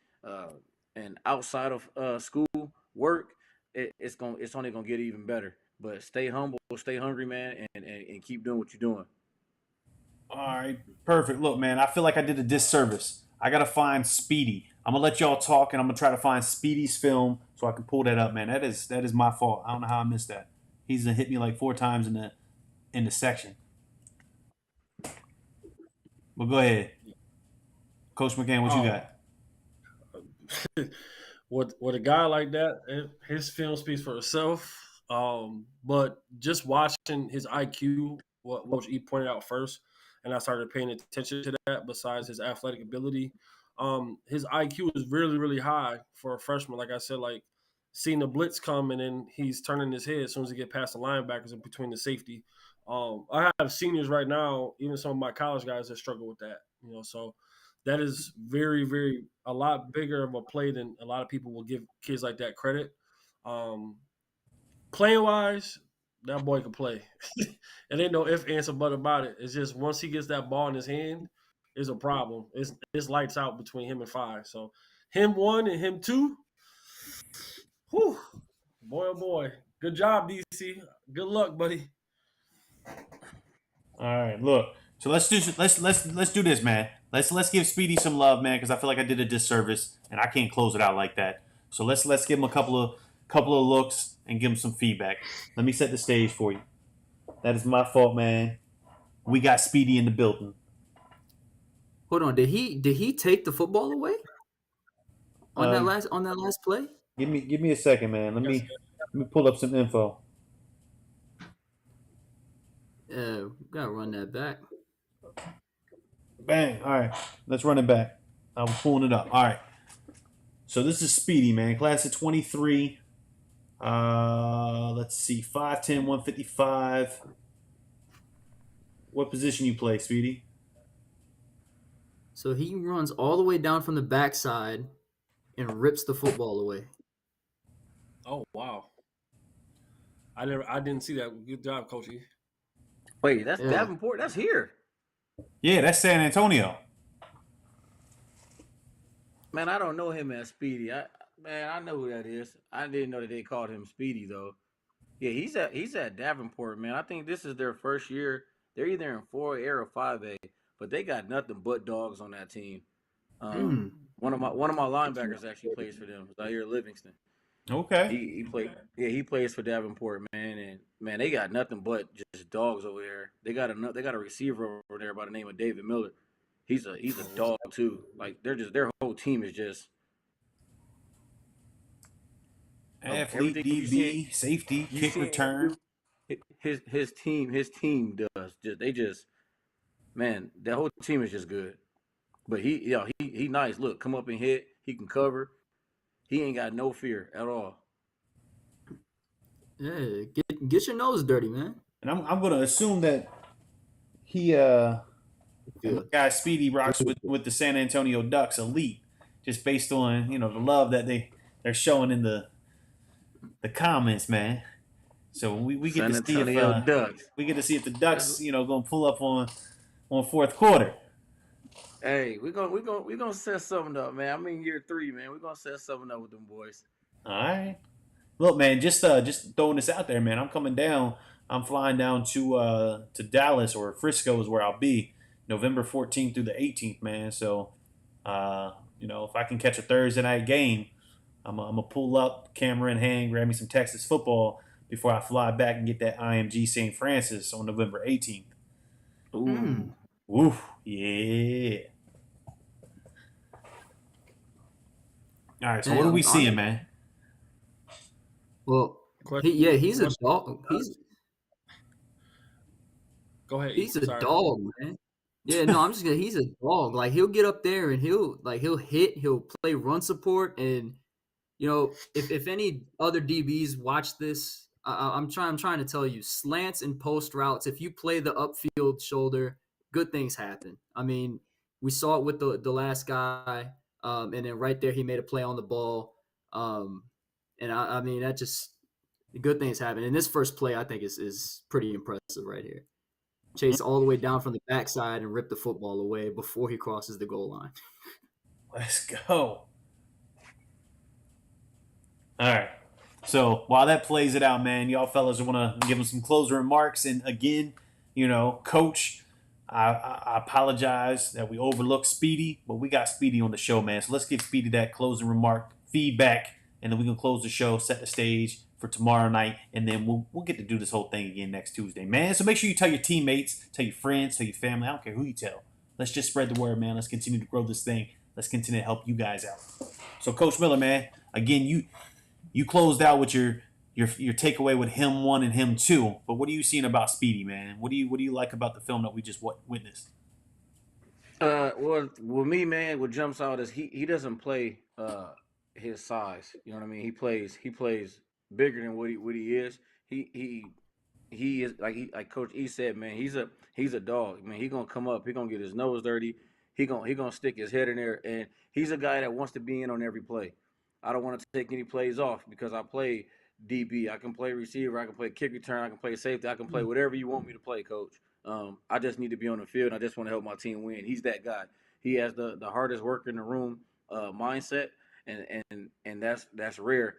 [SPEAKER 4] and outside of school work, it's only gonna get even better. But stay humble, stay hungry, man, and keep doing what you're doing.
[SPEAKER 3] All right, perfect. Look, man, I feel like I did a disservice. I gotta find Speedy. I'm gonna let y'all talk, and I'm gonna try to find Speedy's film so I can pull that up, man. That is my fault. I don't know how I missed that. He's hit me like 4 times in the section. Well, go ahead, Coach McCann. What you got?
[SPEAKER 5] With a guy like that, his film speaks for itself. But just watching his IQ, what Coach E pointed out first, and I started paying attention to that. Besides his athletic ability, his IQ is really, really high for a freshman. Like I said, like seeing the blitz come and then he's turning his head as soon as he get past the linebackers and between the safety. I have seniors right now, even some of my college guys that struggle with that. So that is very, very a lot bigger of a play than a lot of people will give kids like that credit. Playing wise, that boy can play. And ain't no if, ands, or but about it. It's just once he gets that ball in his hand, it's a problem. It's lights out between him and 5. So him 1 and him 2, whew, boy, oh boy. Good job, DC. Good luck, buddy.
[SPEAKER 3] All right, look. So let's do this, man. Let's give Speedy some love, man, because I feel like I did a disservice and I can't close it out like that. So let's give him a couple of looks and give him some feedback. Let me set the stage for you. That is my fault, man. We got Speedy in the building.
[SPEAKER 6] Hold on, did he take the football away on that last play?
[SPEAKER 3] Give me a second, man. Let me pull up some info.
[SPEAKER 6] Gotta run that back.
[SPEAKER 3] Bang. All right. Let's run it back. I'm pulling it up. All right. So this is Speedy, man. Class of 23. Let's see, 5'10", 155. What position you play, Speedy?
[SPEAKER 6] So he runs all the way down from the backside and rips the football away.
[SPEAKER 5] Oh wow. I didn't see that. Good job, Coach E.
[SPEAKER 4] Wait, that's
[SPEAKER 6] Yeah.
[SPEAKER 4] Davenport. That's here.
[SPEAKER 3] Yeah, that's San Antonio.
[SPEAKER 4] Man, I don't know him as Speedy. I know who that is. I didn't know that they called him Speedy though. Yeah, he's at Davenport, man. I think this is their first year. They're either in 4A or 5A, but they got nothing but dogs on that team. One of my linebackers actually plays for them. Zaire Livingston.
[SPEAKER 3] Okay.
[SPEAKER 4] He played. Yeah, he plays for Davenport, man. And man, they got nothing but just dogs over there. They got a receiver over there by the name of David Miller. He's a dog too. Like their whole team is just
[SPEAKER 3] Athlete,
[SPEAKER 4] everything you
[SPEAKER 3] DB,
[SPEAKER 4] see-
[SPEAKER 3] safety,
[SPEAKER 4] you
[SPEAKER 3] kick
[SPEAKER 4] see-
[SPEAKER 3] return.
[SPEAKER 4] his team does. Man, that whole team is just good. But he nice. Look, come up and hit. He can cover. He ain't got no fear at all.
[SPEAKER 6] Yeah, get your nose dirty, man.
[SPEAKER 3] And I'm gonna assume that he guy Speedy rocks with the San Antonio Ducks elite, just based on the love that they're showing in the comments, man. So we get
[SPEAKER 4] San
[SPEAKER 3] to see
[SPEAKER 4] Antonio
[SPEAKER 3] if
[SPEAKER 4] Ducks.
[SPEAKER 3] we get to see if the Ducks gonna pull up on fourth quarter.
[SPEAKER 4] Hey, we gonna set something up, man. I'm in year 3, man. We're gonna set something up with them boys.
[SPEAKER 3] All right. Look, man, just throwing this out there, man. I'm coming down. I'm flying down to Dallas, or Frisco is where I'll be, November 14th through the 18th, man. So, if I can catch a Thursday night game, I'm gonna pull up, camera in hand, grab me some Texas football before I fly back and get that IMG St. Francis on November 18th.
[SPEAKER 4] Ooh.
[SPEAKER 3] Woof, yeah. All right, so what are we seeing, man?
[SPEAKER 6] Well,
[SPEAKER 5] Question.
[SPEAKER 6] he's a dog.
[SPEAKER 5] Go ahead.
[SPEAKER 6] He's a
[SPEAKER 5] Sorry.
[SPEAKER 6] dog, man. Yeah, no, I'm just gonna. He's a dog. Like he'll get up there and he'll hit. He'll play run support, and if any other DBs watch this, I'm trying to tell you, slants and post routes. If you play the upfield shoulder, good things happen. I mean, we saw it with the last guy, and then right there he made a play on the ball, and I mean that just good things happen. And this first play I think is pretty impressive right here. Chase all the way down from the backside and rip the football away before he crosses the goal line.
[SPEAKER 3] Let's go. All right. So while that plays it out, man, y'all fellas want to give him some closing remarks. And again, Coach, I apologize that we overlooked Speedy, but we got Speedy on the show, man. So let's give Speedy that closing remark, feedback, and then we can close the show, set the stage for tomorrow night, and then we'll get to do this whole thing again next Tuesday, man. So make sure you tell your teammates, tell your friends, tell your family. I don't care who you tell. Let's just spread the word, man. Let's continue to grow this thing. Let's continue to help you guys out. So, Coach Miller, man, again, you closed out with your takeaway with him 1 and him 2. But what are you seeing about Speedy, man? What do you like about the film that we just witnessed?
[SPEAKER 4] Well, with me, man, what jumps out is he doesn't play his size. You know what I mean? He plays bigger than what he is. He is like Coach E said, man. He's a dog. Man, he gonna come up. He gonna get his nose dirty. He gonna stick his head in there, and he's a guy that wants to be in on every play. I don't want to take any plays off because I play DB. I can play receiver. I can play kick return. I can play safety. I can play whatever you want me to play, Coach. I just need to be on the field. And I just want to help my team win. He's that guy. He has the hardest worker in the room mindset, and that's rare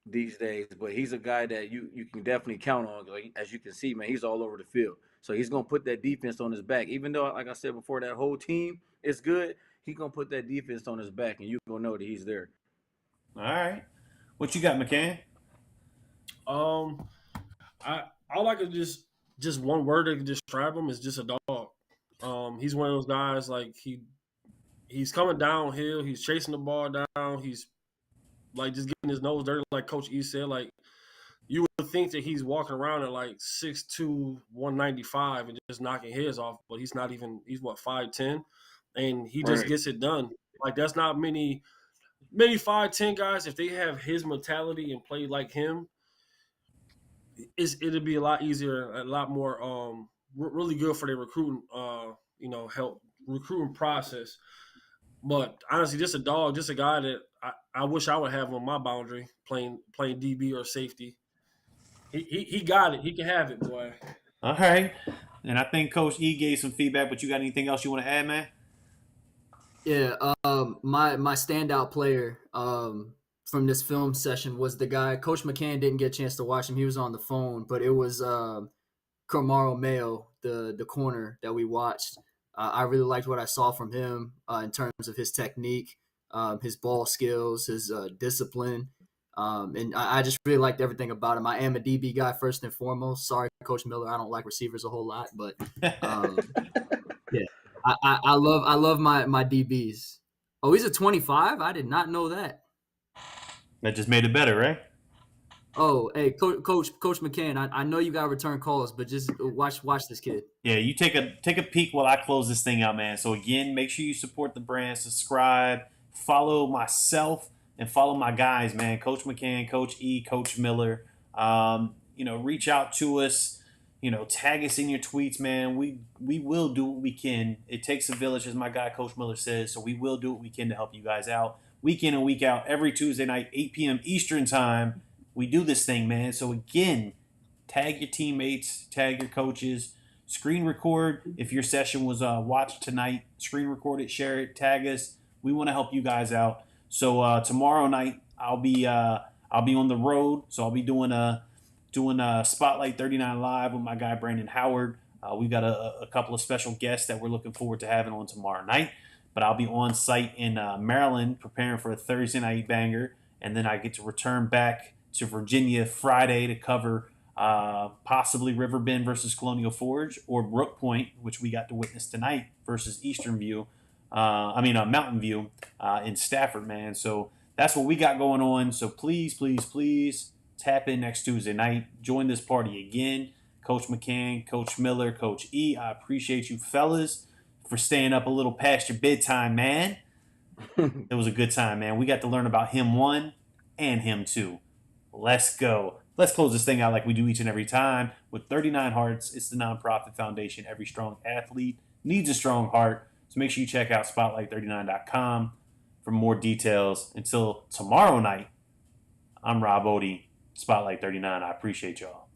[SPEAKER 4] these days. But he's a guy that you can definitely count on. Like, as you can see, man, he's all over the field. So he's gonna put that defense on his back. Even though, like I said before, that whole team is good, he's gonna put that defense on his back, and you're gonna know that he's there.
[SPEAKER 3] All right. What you got, McCann?
[SPEAKER 5] All I could just one word to describe him is just a dog. He's one of those guys, like he's coming downhill, he's chasing the ball down, he's like just getting his nose dirty, like Coach E said. Like you would think that he's walking around at like 6'2", 195 and just knocking heads off, but he's not even. He's 5'10", and he just
[SPEAKER 4] Right.
[SPEAKER 5] gets it done. Like that's not many maybe 5, 10 guys, if they have his mentality and play like him, it'll be a lot easier, a lot more really good for their recruiting help recruiting process. But honestly, just a dog, just a guy that I wish I would have on my boundary playing DB or safety. He got it. He can have it, boy.
[SPEAKER 3] All right. And I think Coach E gave some feedback, but you got anything else you want to add, man?
[SPEAKER 6] Yeah, my standout player from this film session was the guy. Coach McCann didn't get a chance to watch him; he was on the phone. But it was Camaro Mayo, the corner that we watched. I really liked what I saw from him in terms of his technique, his ball skills, his discipline, and I just really liked everything about him. I am a DB guy first and foremost. Sorry, Coach Miller, I don't like receivers a whole lot, but yeah. I love my DBs. Oh, he's a 25? I did not know that.
[SPEAKER 3] That just made it better, right?
[SPEAKER 6] Oh, hey, Coach McCann, I know you got to return calls, but just watch this kid.
[SPEAKER 3] Yeah, you take a peek while I close this thing out, man. So again, make sure you support the brand, subscribe, follow myself, and follow my guys, man. Coach McCann, Coach E, Coach Miller. Reach out to us. Tag us in your tweets, man. We will do what we can. It takes a village, as my guy Coach Miller says. So we will do what we can to help you guys out, week in and week out, every Tuesday night, 8 p.m. Eastern time. We do this thing, man. So again, tag your teammates, tag your coaches, screen record. If your session was watched tonight, screen record it, share it, tag us. We want to help you guys out. So tomorrow night I'll be on the road. So I'll be doing Spotlight 39 Live with my guy Brandon Howard. We've got a couple of special guests that we're looking forward to having on tomorrow night. But I'll be on site in Maryland preparing for a Thursday night banger. And then I get to return back to Virginia Friday to cover possibly Riverbend versus Colonial Forge, or Brook Point, which we got to witness tonight, versus Mountain View in Stafford, man. So that's what we got going on. So please, please, please tap in next Tuesday night. Join this party again. Coach McCann, Coach Miller, Coach E, I appreciate you fellas for staying up a little past your bedtime, man. It was a good time, man. We got to learn about him 1 and him 2. Let's go. Let's close this thing out like we do each and every time with 39 Hearts. It's the nonprofit foundation. Every strong athlete needs a strong heart. So make sure you check out spotlight39.com for more details. Until tomorrow night, I'm Rob Odie, Spotlight 39. I appreciate y'all.